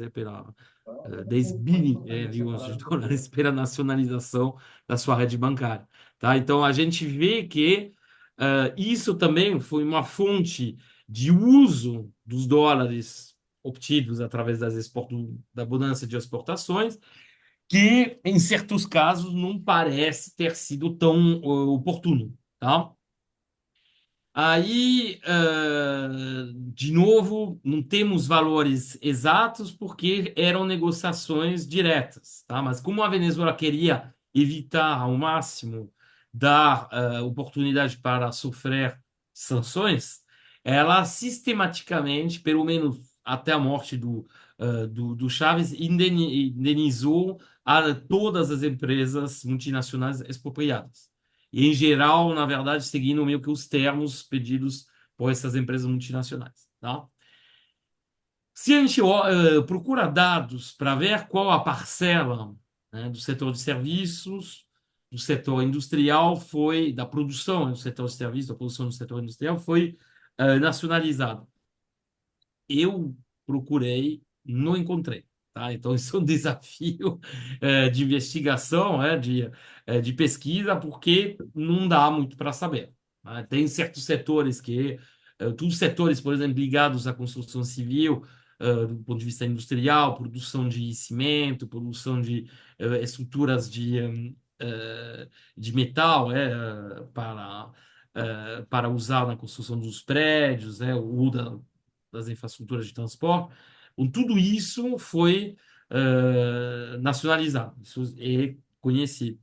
10 bilhões de dólares pela nacionalização da sua rede bancária. Tá? Então, a gente vê que isso também foi uma fonte de uso dos dólares obtidos através da bonança de exportações, que, em certos casos, não parece ter sido tão oportuno. Tá? Aí, de novo, não temos valores exatos porque eram negociações diretas, tá? Mas como a Venezuela queria evitar ao máximo dar oportunidade para sofrer sanções, ela sistematicamente, pelo menos até a morte do Chávez, indenizou a todas as empresas multinacionais expropriadas. E, em geral, na verdade, seguindo meio que os termos pedidos por essas empresas multinacionais. Tá? Se a gente procura dados para ver qual a parcela, né, do setor de serviços, do setor industrial, da produção, né, do setor de serviços, da produção do setor industrial, foi nacionalizada. Eu procurei, não encontrei. Tá? Então, isso é um desafio de investigação, de pesquisa, porque não dá muito para saber. Tá? Tem certos setores todos os setores, por exemplo, ligados à construção civil, do ponto de vista industrial, produção de cimento, produção de estruturas de metal, para usar na construção dos prédios, ou das infraestruturas de transporte. Tudo isso foi nacionalizado, isso é conhecido.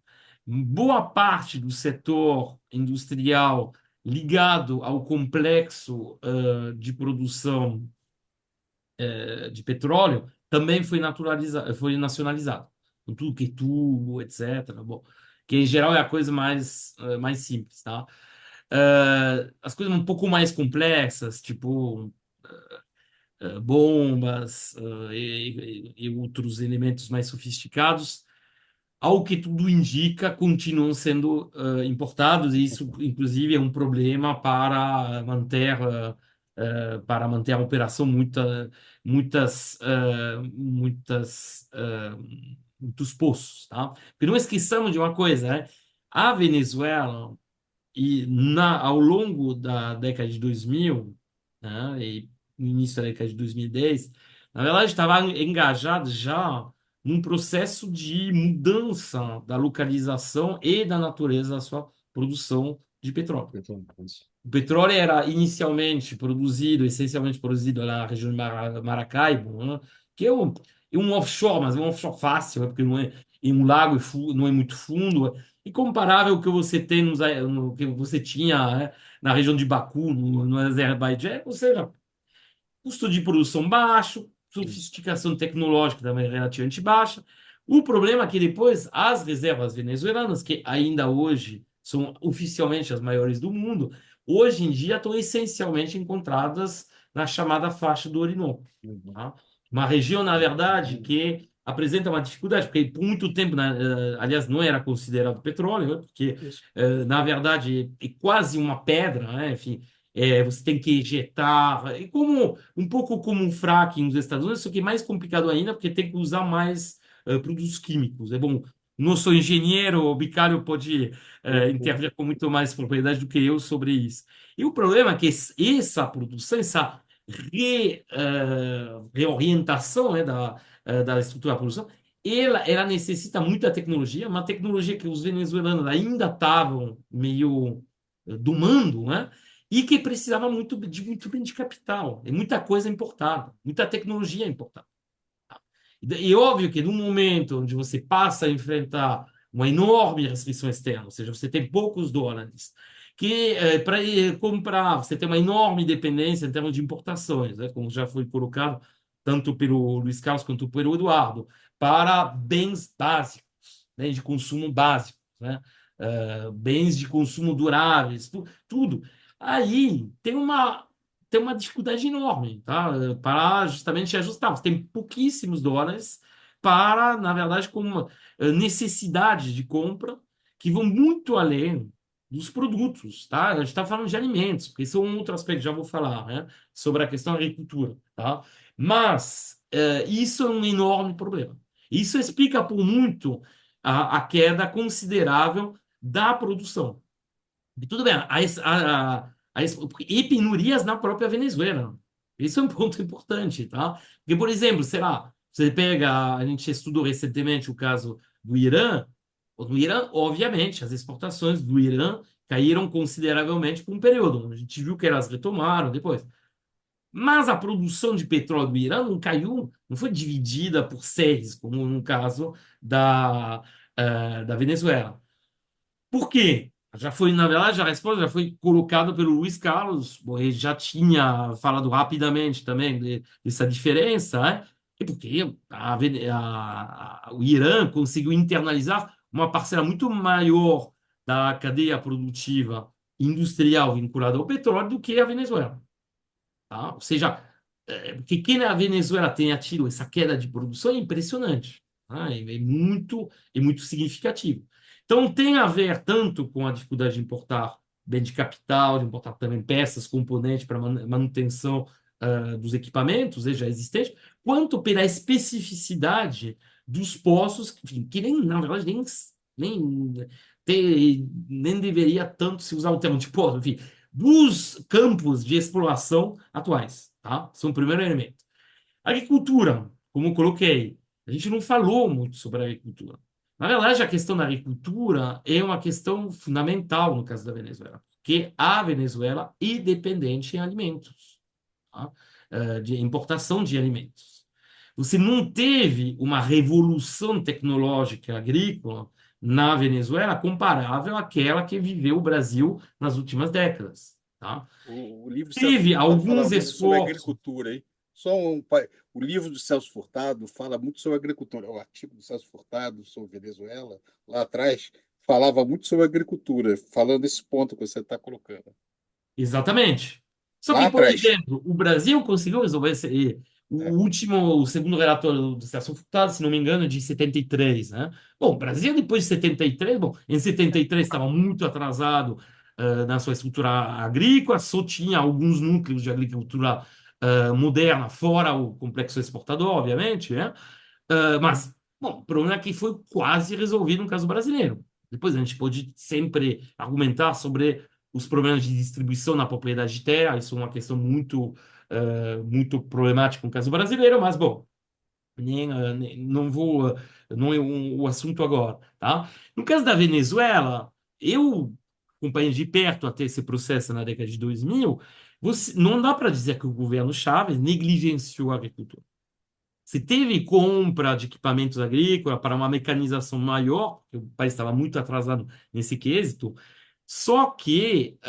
Boa parte do setor industrial ligado ao complexo de produção de petróleo também foi nacionalizado. Tudo que é tubo, etc. Bom, que em geral é a coisa mais simples, tá? As coisas um pouco mais complexas, tipo bombas e outros elementos mais sofisticados, ao que tudo indica, continuam sendo importados, e isso, inclusive, é um problema para manter a operação muitos postos, tá? Porque não esqueçamos de uma coisa, né? A Venezuela ao longo da década de 2000, né, e no início da década de 2010, na verdade estava engajado já num processo de mudança da localização e da natureza da sua produção de petróleo. Então, O petróleo era essencialmente produzido na região de Maracaibo, né, que é um offshore, mas é um offshore fácil, né, porque não é em um lago não é muito fundo, e comparável ao que você tem no que você tinha, né, na região de Baku, no Azerbaijão, ou seja, custo de produção baixo, sofisticação tecnológica também relativamente baixa. O problema é que depois as reservas venezuelanas, que ainda hoje são oficialmente as maiores do mundo, hoje em dia estão essencialmente encontradas na chamada faixa do Orinoco, tá? Uma região, na verdade, que apresenta uma dificuldade, porque por muito tempo, aliás, não era considerado petróleo, né? Porque, isso. na verdade, é quase uma pedra, né? Enfim, você tem que injetar, um pouco como um fracking nos Estados Unidos, só que é mais complicado ainda, porque tem que usar mais produtos químicos. É bom, não sou engenheiro, o Bicalho pode intervir com muito mais propriedade do que eu sobre isso. E o problema é que essa produção, essa reorientação, né, da estrutura da produção, ela necessita muita tecnologia, uma tecnologia que os venezuelanos ainda estavam meio domando, né? E que precisava muito bem de capital, e muita coisa importada, muita tecnologia importada. E óbvio que no momento onde você passa a enfrentar uma enorme restrição externa, ou seja, você tem poucos dólares, que para comprar, você tem uma enorme dependência em termos de importações, né, como já foi colocado tanto pelo Luiz Carlos quanto pelo Eduardo, para bens básicos, bens de consumo básicos, né, bens de consumo duráveis, tudo. Aí tem uma dificuldade enorme, tá? Para justamente ajustar. Você tem pouquíssimos dólares para, na verdade, com uma necessidade de compra que vão muito além dos produtos, tá? A gente está falando de alimentos, porque isso é um outro aspecto, já vou falar, né? Sobre a questão da agricultura, tá? Mas isso é um enorme problema. Isso explica por muito a queda considerável da produção. E tudo bem, e penurias na própria Venezuela. Isso é um ponto importante, tá? Porque, por exemplo, sei lá, você pega, a gente estudou recentemente o caso do Irã. No Irã, obviamente, as exportações do Irã caíram consideravelmente por um período. A gente viu que elas retomaram depois. Mas a produção de petróleo do Irã não caiu, não foi dividida por séries, como no caso da Venezuela. Por quê? Já foi, na verdade, a resposta já foi colocada pelo Luiz Carlos. Bom, ele já tinha falado rapidamente também dessa diferença, né? E porque o Irã conseguiu internalizar uma parcela muito maior da cadeia produtiva industrial vinculada ao petróleo do que a Venezuela, tá? Ou seja, que na Venezuela tenha tido essa queda de produção é impressionante, tá? É muito significativo. Então, tem a ver tanto com a dificuldade de importar bem de capital, de importar também peças, componentes para manutenção dos equipamentos, já existentes, quanto pela especificidade dos poços, enfim, que nem, na verdade, nem deveria tanto se usar o termo de poço, enfim, dos campos de exploração atuais, tá? São o primeiro elemento. Agricultura, como eu coloquei, a gente não falou muito sobre a agricultura. Na verdade, a questão da agricultura é uma questão fundamental no caso da Venezuela, porque a Venezuela é dependente em alimentos, tá? De importação de alimentos. Você não teve uma revolução tecnológica agrícola na Venezuela comparável àquela que viveu o Brasil nas últimas décadas, tá? O livro de Celso Teve Furtado fala alguns muito sobre esforços. agricultura, hein? O livro do Celso Furtado fala muito sobre agricultura. O artigo do Celso Furtado sobre Venezuela, lá atrás, falava muito sobre agricultura, falando esse ponto que você está colocando. Exatamente. Só Lá que, por atrás. exemplo, o Brasil conseguiu resolver É. o segundo relatório do Celso Furtado, se não me engano, de 73, né? Bom, o Brasil, depois de 73, bom, em 73 estava muito atrasado na sua estrutura agrícola, só tinha alguns núcleos de agricultura moderna, fora o complexo exportador, obviamente, né? Mas, bom, o problema é que foi quase resolvido no caso brasileiro. Depois a gente pode sempre argumentar sobre os problemas de distribuição na propriedade de terra, isso é uma questão muito problemática no caso brasileiro, mas, bom, não vou, não é o assunto agora, tá? No caso da Venezuela, eu acompanhei de perto até esse processo na década de 2000, não dá para dizer que o governo Chávez negligenciou a agricultura. Se teve compra de equipamentos agrícolas para uma mecanização maior, porque o país estava muito atrasado nesse quesito, só que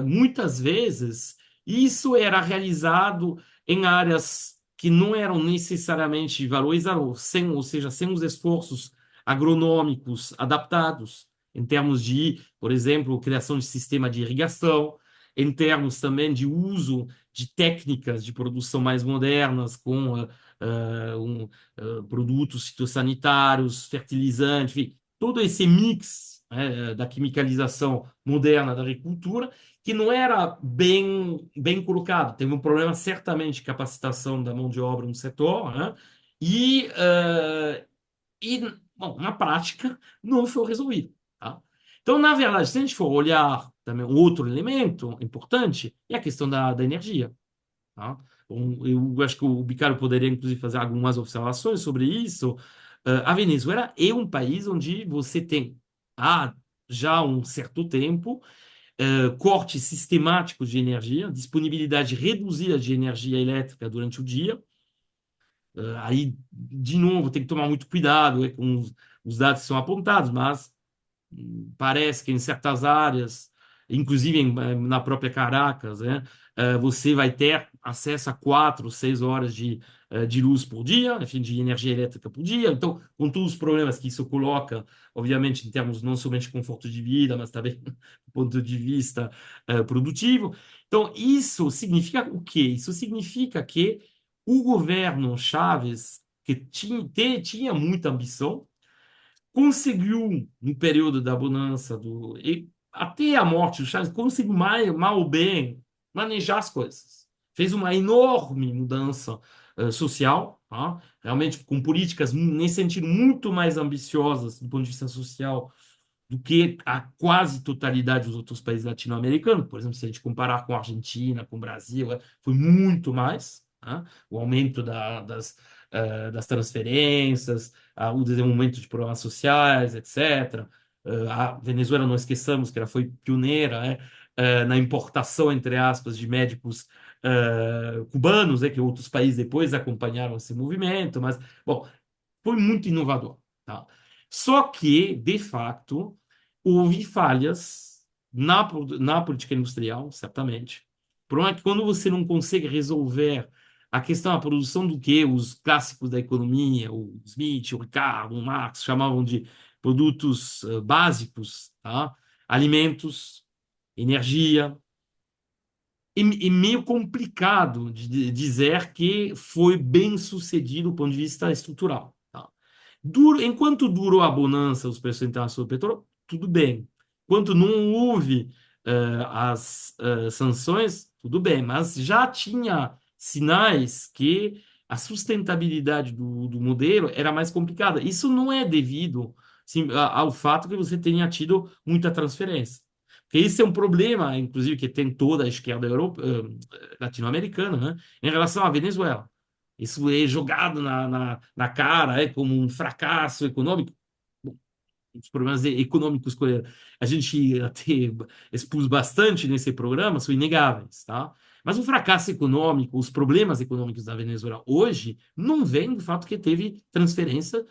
muitas vezes isso era realizado em áreas que não eram necessariamente valorizadas, ou seja, sem os esforços agronômicos adaptados, em termos de, por exemplo, criação de sistema de irrigação, em termos também de uso de técnicas de produção mais modernas, com produtos fitossanitários, fertilizantes, enfim, todo esse mix, né, da quimicalização moderna da agricultura, que não era bem colocado. Teve um problema, certamente, de capacitação da mão de obra no setor, né? E, e bom, na prática, não foi resolvido. Tá? Então, na verdade, se a gente for olhar também um outro elemento importante, é a questão da energia. Tá? Eu acho que o Bicário poderia, inclusive, fazer algumas observações sobre isso. A Venezuela é um país onde você tem, há já um certo tempo, cortes sistemáticos de energia, disponibilidade reduzida de energia elétrica durante o dia. Aí, de novo, tem que tomar muito cuidado com os dados que são apontados, mas parece que em certas áreas, inclusive na própria Caracas, né, você vai ter acesso a 4, 6 horas de luz por dia, enfim, de energia elétrica por dia. Então, com todos os problemas que isso coloca, obviamente, em termos não somente de conforto de vida, mas também do ponto de vista produtivo. Então, isso significa o quê? Isso significa que o governo Chaves, que tinha muita ambição, conseguiu, no período da bonança, e até a morte do Chaves, conseguiu mal ou bem manejar as coisas. Fez uma enorme mudança social, tá? Realmente com políticas nesse sentido muito mais ambiciosas do ponto de vista social do que a quase totalidade dos outros países latino-americanos. Por exemplo, se a gente comparar com a Argentina, com o Brasil, foi muito mais, né? O aumento das transferências, o desenvolvimento de programas sociais, etc. A Venezuela, não esqueçamos que ela foi pioneira, né, na importação, entre aspas, de médicos cubanos, que outros países depois acompanharam esse movimento, mas, bom, foi muito inovador. Tá? Só que, de fato, houve falhas na política industrial, certamente. O problema é que quando você não consegue resolver a questão da produção do que os clássicos da economia, o Smith, o Ricardo, o Marx, chamavam de produtos básicos, tá? Alimentos, energia, e meio complicado de dizer que foi bem sucedido do ponto de vista estrutural. Tá? Enquanto durou a bonança, os preços internacionais do petróleo, tudo bem. Enquanto não houve as sanções, tudo bem. Mas já tinha sinais que a sustentabilidade do modelo era mais complicada. Isso não é devido sim, ao fato que você tenha tido muita transferência. Porque esse é um problema, inclusive, que tem toda a esquerda latino-americana, né, em relação à Venezuela. Isso é jogado na cara, como um fracasso econômico. Bom, os problemas econômicos que a gente até expôs bastante nesse programa são inegáveis, tá? Mas o fracasso econômico, os problemas econômicos da Venezuela hoje não vêm do fato que teve transferência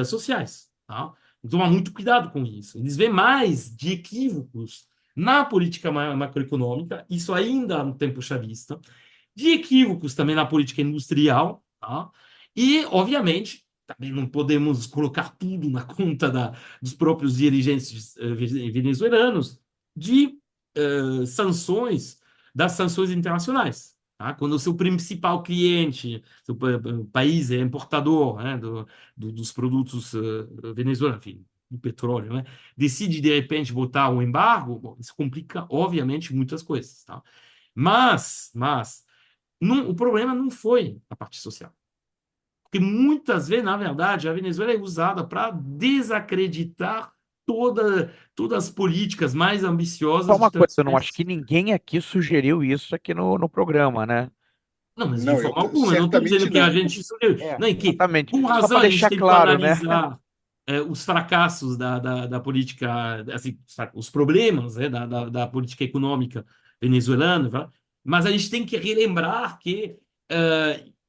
sociais, tá? Tomar muito cuidado com isso. Eles veem mais de equívocos na política macroeconômica, isso ainda no tempo chavista, de equívocos também na política industrial, tá? E, obviamente, também não podemos colocar tudo na conta dos próprios dirigentes venezuelanos, de sanções, das sanções internacionais. Tá? Quando o seu principal cliente, seu país é importador, né, dos produtos venezuelanos, enfim, do petróleo, né, decide de repente botar um embargo, bom, isso complica, obviamente, muitas coisas. Tá? Mas o problema não foi a parte social. Porque muitas vezes, na verdade, a Venezuela é usada para desacreditar todas as políticas mais Só ambiciosas de uma coisa, eu não acho transferência. que ninguém aqui sugeriu isso aqui no programa, né? Não, mas de Não, forma alguma, eu não estou dizendo certamente que a não. gente sugeriu. É, Não, é que, exatamente. com Só razão, para a gente deixar tem que claro, né? analisar os fracassos da política, assim, os problemas, né, da política econômica venezuelana, tá? Mas a gente tem que relembrar que,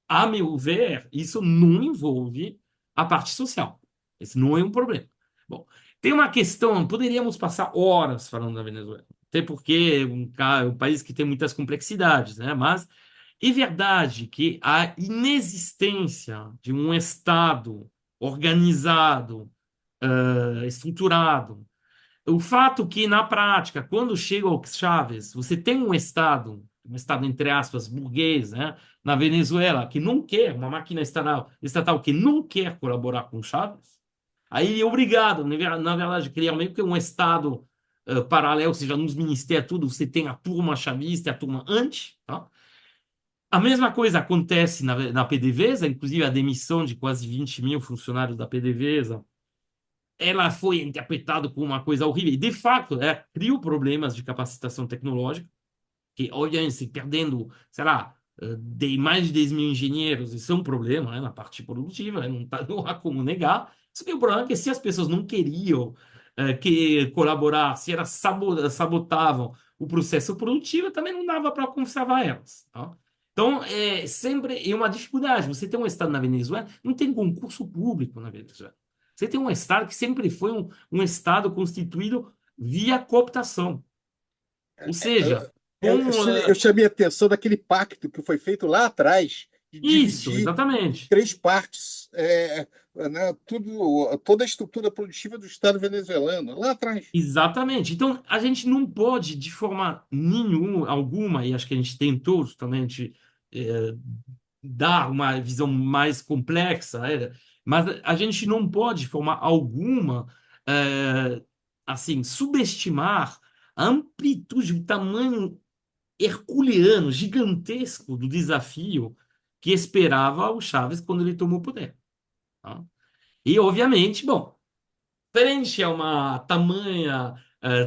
a meu ver, isso não envolve a parte social. Esse não é um problema. Bom, tem uma questão, poderíamos passar horas falando da Venezuela, até porque é um país que tem muitas complexidades, né? Mas é verdade que a inexistência de um Estado organizado, estruturado, o fato que, na prática, quando chega o Chávez, você tem um Estado entre aspas, burguês, né, na Venezuela, que não quer, uma máquina estatal que não quer colaborar com o Chávez, aí ele é obrigado, na verdade, a criar meio que um Estado paralelo, ou seja, nos ministérios, tudo, você tem a turma chavista e a turma anti, tá? A mesma coisa acontece na PDVSA, inclusive a demissão de quase 20 mil funcionários da PDVSA, ela foi interpretada como uma coisa horrível. E, de fato, criou problemas de capacitação tecnológica, que, obviamente, perdendo, sei lá, mais de 10 mil engenheiros, isso é um problema, né, na parte produtiva, né, não há como negar. Só que o problema é que se as pessoas não queriam colaborar, se elas sabotavam o processo produtivo, também não dava para conservar elas. Tá? Então, sempre é uma dificuldade. Você tem um Estado na Venezuela, não tem concurso público na Venezuela. Você tem um Estado que sempre foi um Estado constituído via cooptação. Ou seja, com Eu chamei a atenção daquele pacto que foi feito lá atrás de isso, dividir em exatamente. três partes, né, toda a estrutura produtiva do Estado venezuelano, lá atrás. Exatamente. Então, a gente não pode, de forma nenhuma, alguma, e acho que a gente tentou justamente eh, dar uma visão mais complexa, né? Mas a gente não pode, de forma alguma, assim, subestimar a amplitude, o tamanho herculeano, gigantesco do desafio que esperava o Chaves quando ele tomou o poder. Tá? E, obviamente, bom, frente a uma tamanha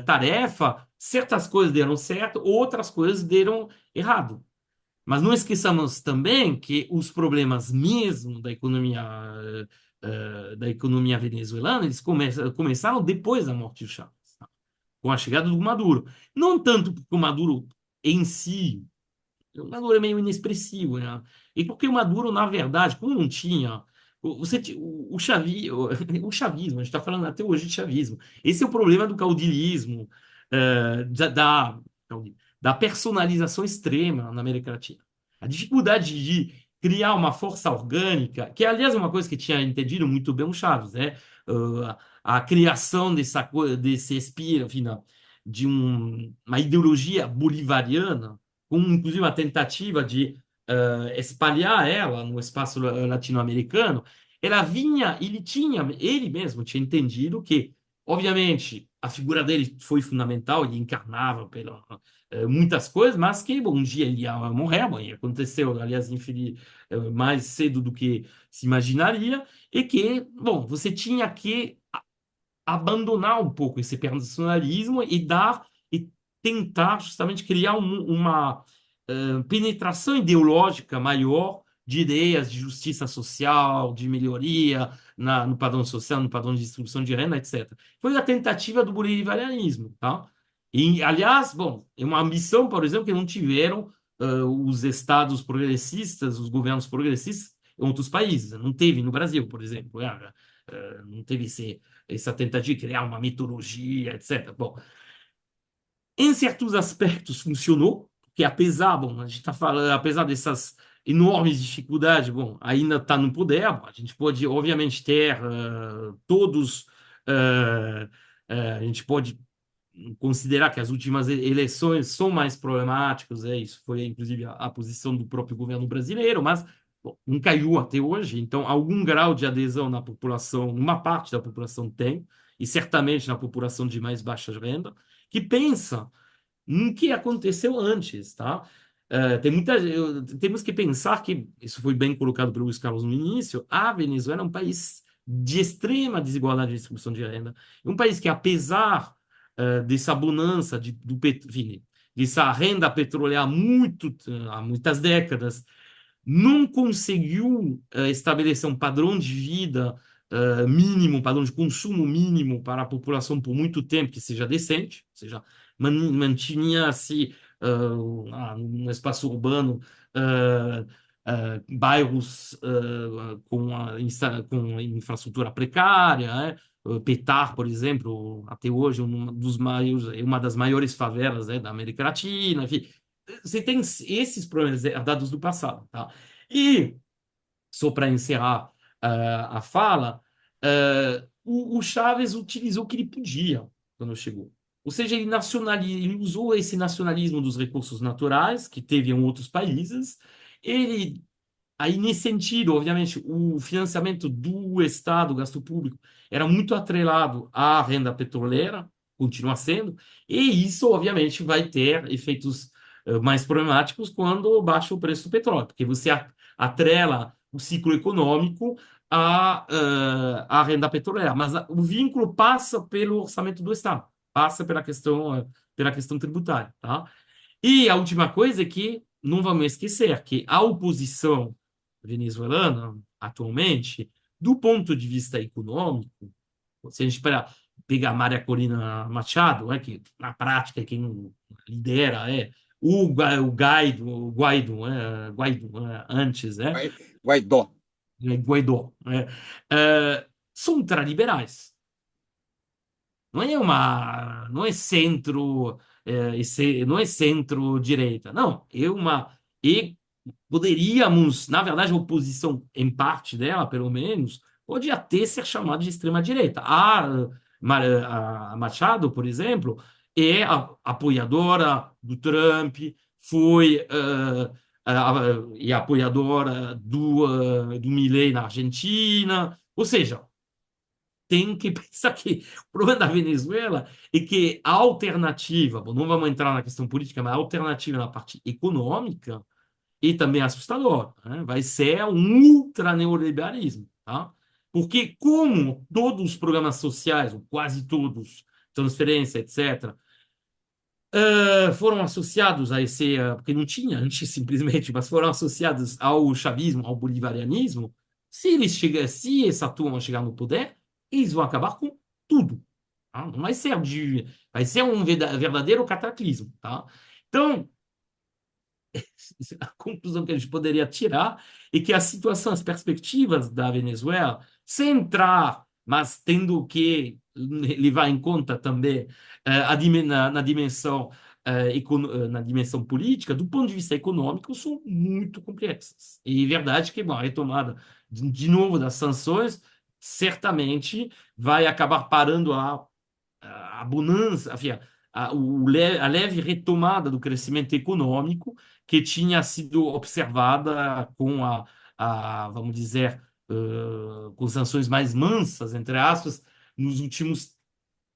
tarefa, certas coisas deram certo, outras coisas deram errado. Mas não esqueçamos também que os problemas mesmo da economia venezuelana, eles começaram depois da morte de Chávez, tá? Com a chegada do Maduro. Não tanto porque o Maduro em si, o Maduro é meio inexpressivo, né? E porque o Maduro, na verdade, como não tinha. O chavismo, a gente está falando até hoje de chavismo. Esse é o problema do caudilismo, da personalização extrema na América Latina. A dificuldade de criar uma força orgânica, que aliás é uma coisa que tinha entendido muito bem o Chaves, né? A criação desse espírito, enfim, de uma ideologia bolivariana, com inclusive uma tentativa de espalhar ela no espaço latino-americano, ele mesmo tinha entendido que, obviamente, a figura dele foi fundamental, ele encarnava muitas coisas, mas que bom, um dia ele ia morrer, bom, e aconteceu, aliás, mais cedo do que se imaginaria, e que, bom, você tinha que abandonar um pouco esse personalismo e tentar justamente criar uma penetração ideológica maior de ideias de justiça social, de melhoria no padrão social, no padrão de distribuição de renda, etc. Foi a tentativa do bolivarianismo, tá? E, aliás, bom, é uma ambição, por exemplo, que não tiveram os estados progressistas, os governos progressistas em outros países. Não teve no Brasil, por exemplo. Não teve essa tentativa de criar uma mitologia, etc. Bom, em certos aspectos funcionou, porque apesar, bom, a gente está falando, apesar dessas enormes dificuldades. Bom, ainda está no poder. A gente pode, obviamente, ter todos. A gente pode considerar que as últimas eleições são mais problemáticas, isso foi inclusive a posição do próprio governo brasileiro, mas bom, não caiu até hoje, então algum grau de adesão na população, numa parte da população tem, e certamente na população de mais baixa renda, que pensa no que aconteceu antes, tá? Temos que pensar que, isso foi bem colocado pelo Luiz Carlos no início, a Venezuela é um país de extrema desigualdade de distribuição de renda. É um país que, apesar dessa bonança, enfim, dessa renda petroleira há muitas décadas, não conseguiu estabelecer um padrão de vida mínimo, um padrão de consumo mínimo para a população por muito tempo que seja decente, ou seja, mantinha-se no espaço urbano bairros com infraestrutura precária, né? Petar, por exemplo, até hoje uma das maiores favelas, da América Latina, enfim, você tem esses problemas herdados do passado, tá? E, só para encerrar a fala, o Chaves utilizou o que ele podia quando chegou. Ou seja, ele usou esse nacionalismo dos recursos naturais, que teve em outros países. Ele, aí, nesse sentido, obviamente, o financiamento do Estado, o gasto público, era muito atrelado à renda petroleira, continua sendo, e isso, obviamente, vai ter efeitos mais problemáticos quando baixa o preço do petróleo, porque você atrela o ciclo econômico à renda petroleira, mas o vínculo passa pelo orçamento do Estado, passa pela questão tributária, tá? E a última coisa é que não vamos esquecer que a oposição venezuelana, atualmente, do ponto de vista econômico, se a gente pegar Maria Corina Machado, que na prática quem lidera é o Guaido, antes, Guaidó. Guaidó, são ultraliberais. Não é centro, não é centro-direita, não, e poderíamos, na verdade, a oposição, em parte dela, pelo menos, pode até ser chamada de extrema-direita. A Machado, por exemplo, é apoiadora do Trump, foi e apoiadora do Milei na Argentina, ou seja, tem que pensar que o problema da Venezuela é que a alternativa, bom, não vamos entrar na questão política, mas a alternativa na parte econômica e também assustador, né? Vai ser um ultra neoliberalismo, tá? Porque como todos os programas sociais, ou quase todos, transferência, etc., foram associados a esse, porque não tinha antes simplesmente, mas foram associados ao chavismo, ao bolivarianismo, se essa turma chegar no poder, eles vão acabar com tudo. Tá? Não vai ser um verdadeiro cataclismo, tá? Então, a conclusão que a gente poderia tirar é que a situação, as perspectivas da Venezuela, sem entrar, mas tendo que levar em conta também na dimensão política, do ponto de vista econômico, são muito complexas. E é verdade que, bom, a retomada de novo das sanções certamente vai acabar parando a bonança, enfim, a leve retomada do crescimento econômico que tinha sido observada vamos dizer, com sanções mais mansas, entre aspas, nos últimos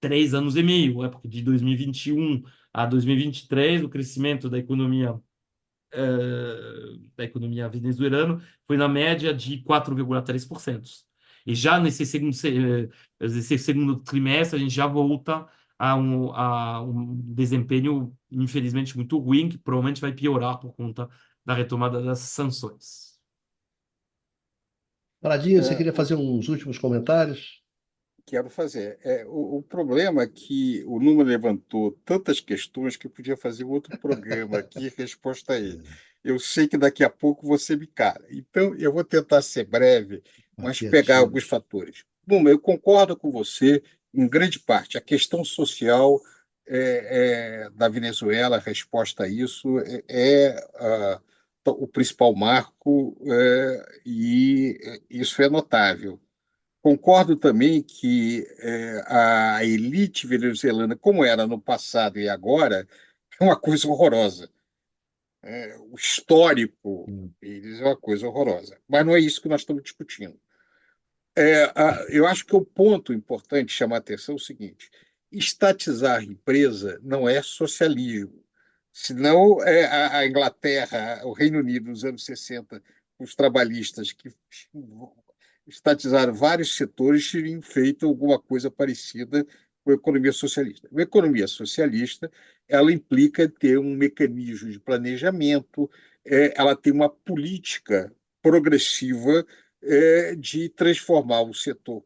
3 anos e meio, porque de 2021 a 2023, o crescimento da economia venezuelana foi na média de 4,3%. E já nesse segundo trimestre, a gente já volta a um desempenho, infelizmente, muito ruim, que provavelmente vai piorar por conta da retomada das sanções. Pradinho, você queria fazer uns últimos comentários? Quero fazer. O problema é que o Numa levantou tantas questões que eu podia fazer outro programa aqui em resposta a ele. Eu sei que daqui a pouco você me cara. Então, eu vou tentar ser breve, mas pegar Afirmativo. alguns fatores. Bom, eu concordo com você em grande parte. A questão social da Venezuela, a resposta a isso, o principal marco, e isso é notável. Concordo também que a elite venezuelana, como era no passado e agora, é uma coisa horrorosa. O histórico deles é uma coisa horrorosa. Mas não é isso que nós estamos discutindo. Eu acho que o ponto importante chamar a atenção é o seguinte: estatizar a empresa não é socialismo. Senão, a Inglaterra, o Reino Unido, nos anos 60, os trabalhistas que estatizaram vários setores, teriam feito alguma coisa parecida com a economia socialista. A economia socialista, ela implica ter um mecanismo de planejamento, ela tem uma política progressiva de transformar o setor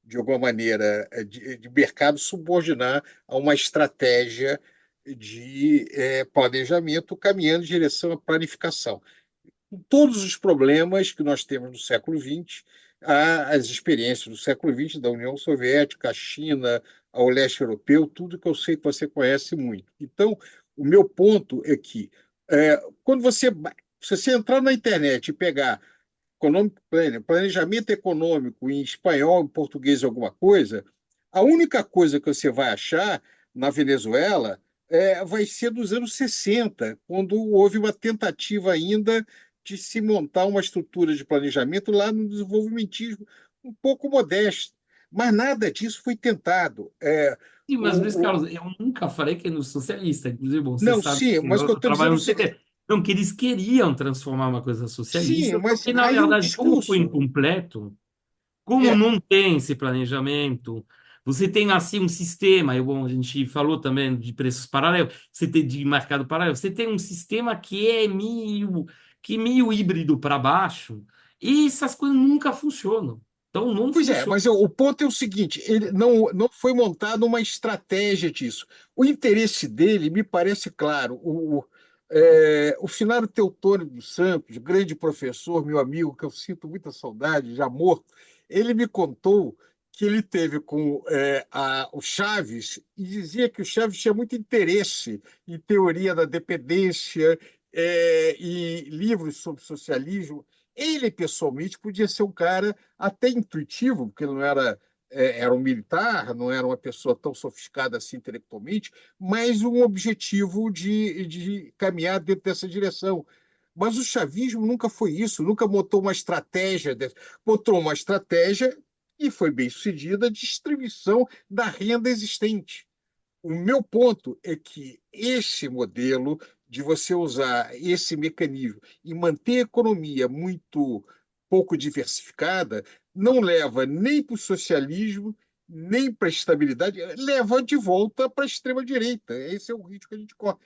de alguma maneira de mercado, subordinar a uma estratégia de planejamento caminhando em direção à planificação. Com todos os problemas que nós temos no século XX, as experiências do século XX, da União Soviética, a China, ao leste europeu, tudo que eu sei que você conhece muito. Então, o meu ponto é que, quando se você entrar na internet e pegar economic planning, planejamento econômico em espanhol, em português, alguma coisa, a única coisa que você vai achar na Venezuela vai ser dos anos 60, quando houve uma tentativa ainda de se montar uma estrutura de planejamento lá no desenvolvimentismo um pouco modesto. Mas nada disso foi tentado. Sim, mas Luiz O, o, Carlos, eu nunca falei que é no socialista. Inclusive, bom, você não, sabe sim, que mas o que eu eu estou trabalho dizendo é no o seguinte, CT. Não, que eles queriam transformar uma coisa sim, socialista, só mas que, na aí o verdade, como foi discurso incompleto, como é, não tem esse planejamento, você tem assim um sistema, e bom, a gente falou também de preços paralelos, você tem de mercado paralelo, você tem um sistema que é meio híbrido para baixo, e essas coisas nunca funcionam. Então não pois é, funciona. mas o ponto é o seguinte: ele não foi montada uma estratégia disso. O interesse dele me parece claro. O finado Teutônio dos Santos, grande professor, meu amigo, que eu sinto muita saudade, já morto, ele me contou que ele teve com o Chaves e dizia que o Chaves tinha muito interesse em teoria da dependência, e livros sobre socialismo. Ele, pessoalmente, podia ser um cara até intuitivo, porque ele não era um militar, não era uma pessoa tão sofisticada assim intelectualmente, mas um objetivo de caminhar dentro dessa direção. Mas o chavismo nunca foi isso, nunca montou uma estratégia, botou uma estratégia e foi bem sucedida de distribuição da renda existente. O meu ponto é que esse modelo de você usar esse mecanismo e manter a economia muito pouco diversificada não leva nem para o socialismo, nem para a estabilidade, leva de volta para a extrema-direita. Esse é o risco que a gente corre.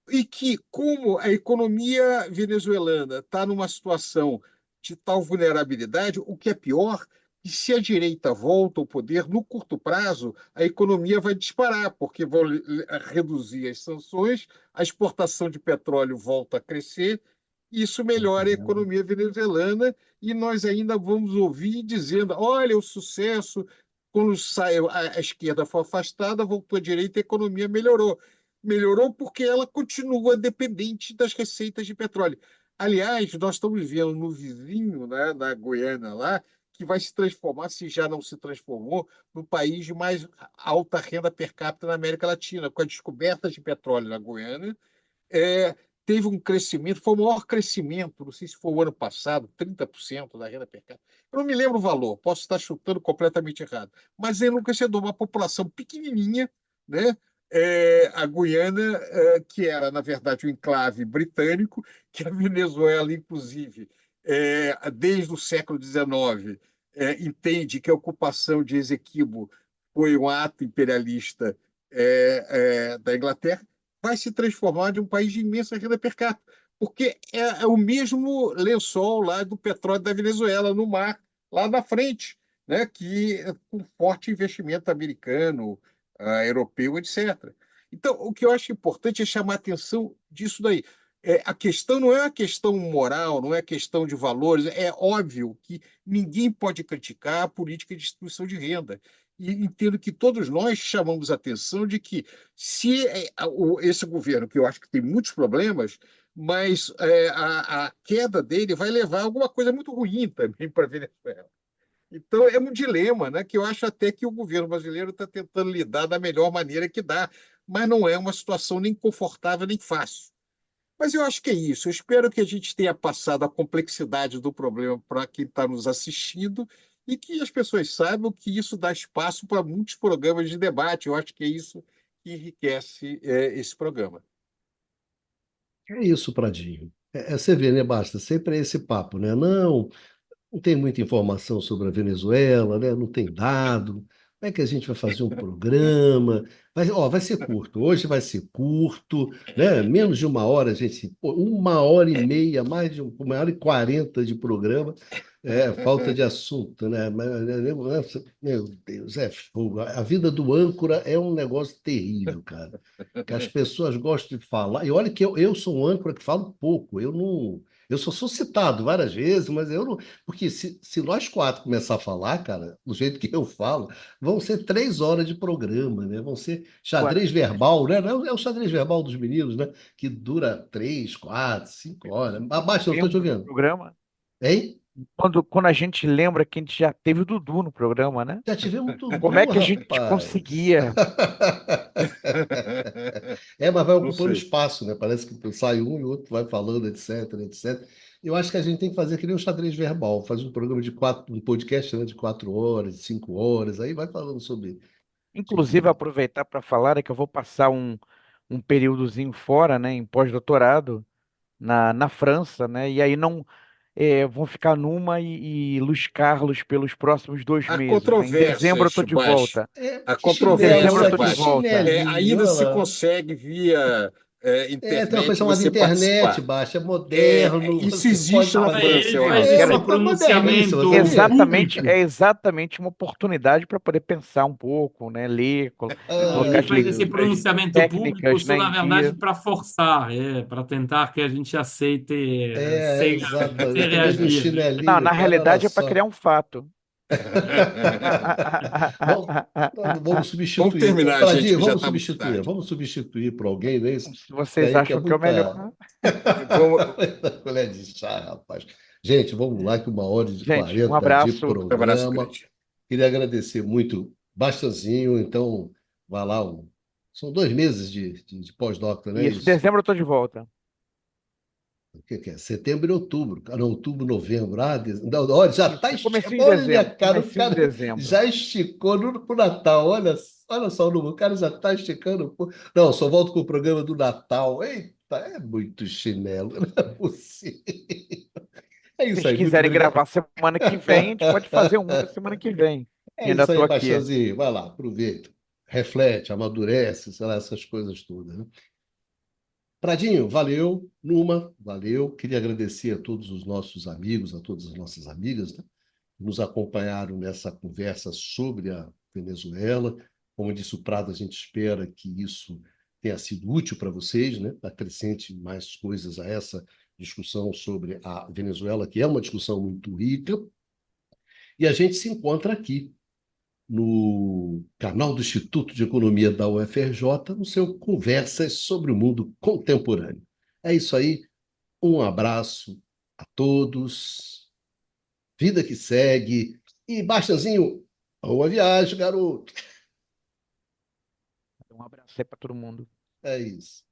E que, como a economia venezuelana está numa situação de tal vulnerabilidade, o que é pior, que se a direita volta ao poder, no curto prazo, a economia vai disparar, porque vão reduzir as sanções, a exportação de petróleo volta a crescer, e isso melhora a economia venezuelana, e nós ainda vamos ouvir dizendo: olha o sucesso, quando saiu a esquerda foi afastada, voltou à direita, a economia melhorou. Melhorou porque ela continua dependente das receitas de petróleo. Aliás, nós estamos vendo no vizinho, né, na Guiana lá, que vai se transformar, se já não se transformou, no país de mais alta renda per capita na América Latina, com a descoberta de petróleo na Guiana. é, Teve um crescimento, foi o maior crescimento, não sei se foi o ano passado, 30% da renda per capita. Eu não me lembro o valor, posso estar chutando completamente errado, mas é enlouquecedor, uma população pequenininha, né? A Guiana, que era, na verdade, um enclave britânico, que a Venezuela, inclusive, desde o século XIX, entende que a ocupação de Essequibo foi um ato imperialista da Inglaterra, vai se transformar de um país de imensa renda per capita, porque é o mesmo lençol lá do petróleo da Venezuela, no mar, lá na frente, né, que com forte investimento americano, europeu, etc. Então, o que eu acho importante é chamar a atenção disso daí. A questão não é uma questão moral, não é questão de valores. É óbvio que ninguém pode criticar a política de distribuição de renda. E entendo que todos nós chamamos a atenção de que se esse governo, que eu acho que tem muitos problemas, mas a queda dele vai levar a alguma coisa muito ruim também para a Venezuela. Então, é um dilema, né, que eu acho até que o governo brasileiro está tentando lidar da melhor maneira que dá, mas não é uma situação nem confortável nem fácil. Mas eu acho que é isso. Eu espero que a gente tenha passado a complexidade do problema para quem está nos assistindo e que as pessoas saibam que isso dá espaço para muitos programas de debate. Eu acho que é isso que enriquece esse programa. É isso, Pradinho. Você vê, né, Basta? Sempre é esse papo, né? Não tem muita informação sobre a Venezuela, né? Não tem dado. Como é que a gente vai fazer um programa? Vai ser curto. Hoje vai ser curto, né? Menos de uma hora, gente. Pô, 1 hora e meia, mais de 1 hora e 40 de programa. É, falta de assunto, né? Meu Deus, é fogo. A vida do âncora é um negócio terrível, cara. Que as pessoas gostam de falar. E olha que eu sou um âncora que falo pouco. Eu não. Eu só sou citado várias vezes, mas eu não. Porque se nós quatro começar a falar, cara, do jeito que eu falo, vão ser 3 horas de programa, né? Vão ser Agora, xadrez verbal, né? Não é o xadrez verbal dos meninos, né? Que dura 3, 4, 5 horas. Abaixo, eu estou te lembro do ouvindo. programa, Hein? quando a gente lembra que a gente já teve o Dudu no programa, né? Já tivemos Como é Dudu, que a gente rapaz. conseguia? Mas vai Não ocupando sei. espaço, né? Parece que sai um e o outro vai falando, etc, etc. Eu acho que a gente tem que fazer que nem um xadrez verbal, fazer um programa de 4, um podcast, né, de 4 horas, de 5 horas, aí vai falando Inclusive, sobre. aproveitar para falar é que eu vou passar um períodozinho fora, né, em pós-doutorado na França, né? E aí não vão ficar numa e Luiz Carlos pelos próximos 2 meses, né? Em dezembro eu tô Controvérsias, de Baixo. volta. Há Que Em dezembro eu controvérsias, tô que de Baixo. volta. chinelinho, Ainda olha se lá. consegue via Tem uma coisa internet chamada você internet, participar. baixa, é moderno, Isso você pode existe na Aí fazer. França, ele eu faz acho. É esse uma coisa moderníssima, você não pronunciamento vê? Exatamente, é público. exatamente uma oportunidade para poder pensar um pouco, né? Ler, E Ai, colocar ele as faz esse Jesus. leituras pronunciamento público técnicas, só, né, na em verdade, dia. para forçar, para tentar que a gente aceite sem Exatamente. Teve um reagir. Não, chinelinho, na cara, olha realidade é para só. criar um fato. Vamos, vamos Vamos substituir. terminar, gente, Pradinho, que já vamos está muito substituir. tarde. Vamos substituir por alguém, né? Se Que vocês aí que é acham que é o muita. melhor. Vamos, Colher de chá, rapaz. Gente, vamos lá, que 1 hora e Gente, um 40 de abraço. um abraço programa. grande. Queria agradecer muito Bastanzinho, então, vai lá. São 2 meses de pós-doc, não é Isso, isso? dezembro eu tô de volta. O que é? Setembro e outubro. Não, outubro, novembro. Não, olha, já está Isso, esticando. comecinho de Olha a minha dezembro, cara, o comecinho de cara dezembro. já esticou no Natal. Olha só o número, o cara já está esticando. Pô. Não, só volto com o programa do Natal. Eita, é muito chinelo, não é possível. É Se isso vocês aí, muito quiserem obrigado. gravar semana que vem, a gente pode fazer um outra semana que vem. É E ainda isso tô aí, aqui. Baixãozinho. Vai lá, aproveita. Reflete, amadurece, sei lá, essas coisas todas, né? Pradinho, valeu. Numa, valeu. Queria agradecer a todos os nossos amigos, a todas as nossas amigas, né, que nos acompanharam nessa conversa sobre a Venezuela. Como disse o Prado, a gente espera que isso tenha sido útil para vocês, né? Acrescente mais coisas a essa discussão sobre a Venezuela, que é uma discussão muito rica. E a gente se encontra aqui no canal do Instituto de Economia da UFRJ, no seu Conversas sobre o Mundo Contemporâneo. É isso aí, um abraço a todos, vida que segue, e Bastanzinho, boa viagem, garoto. Um abraço aí para todo mundo. É isso.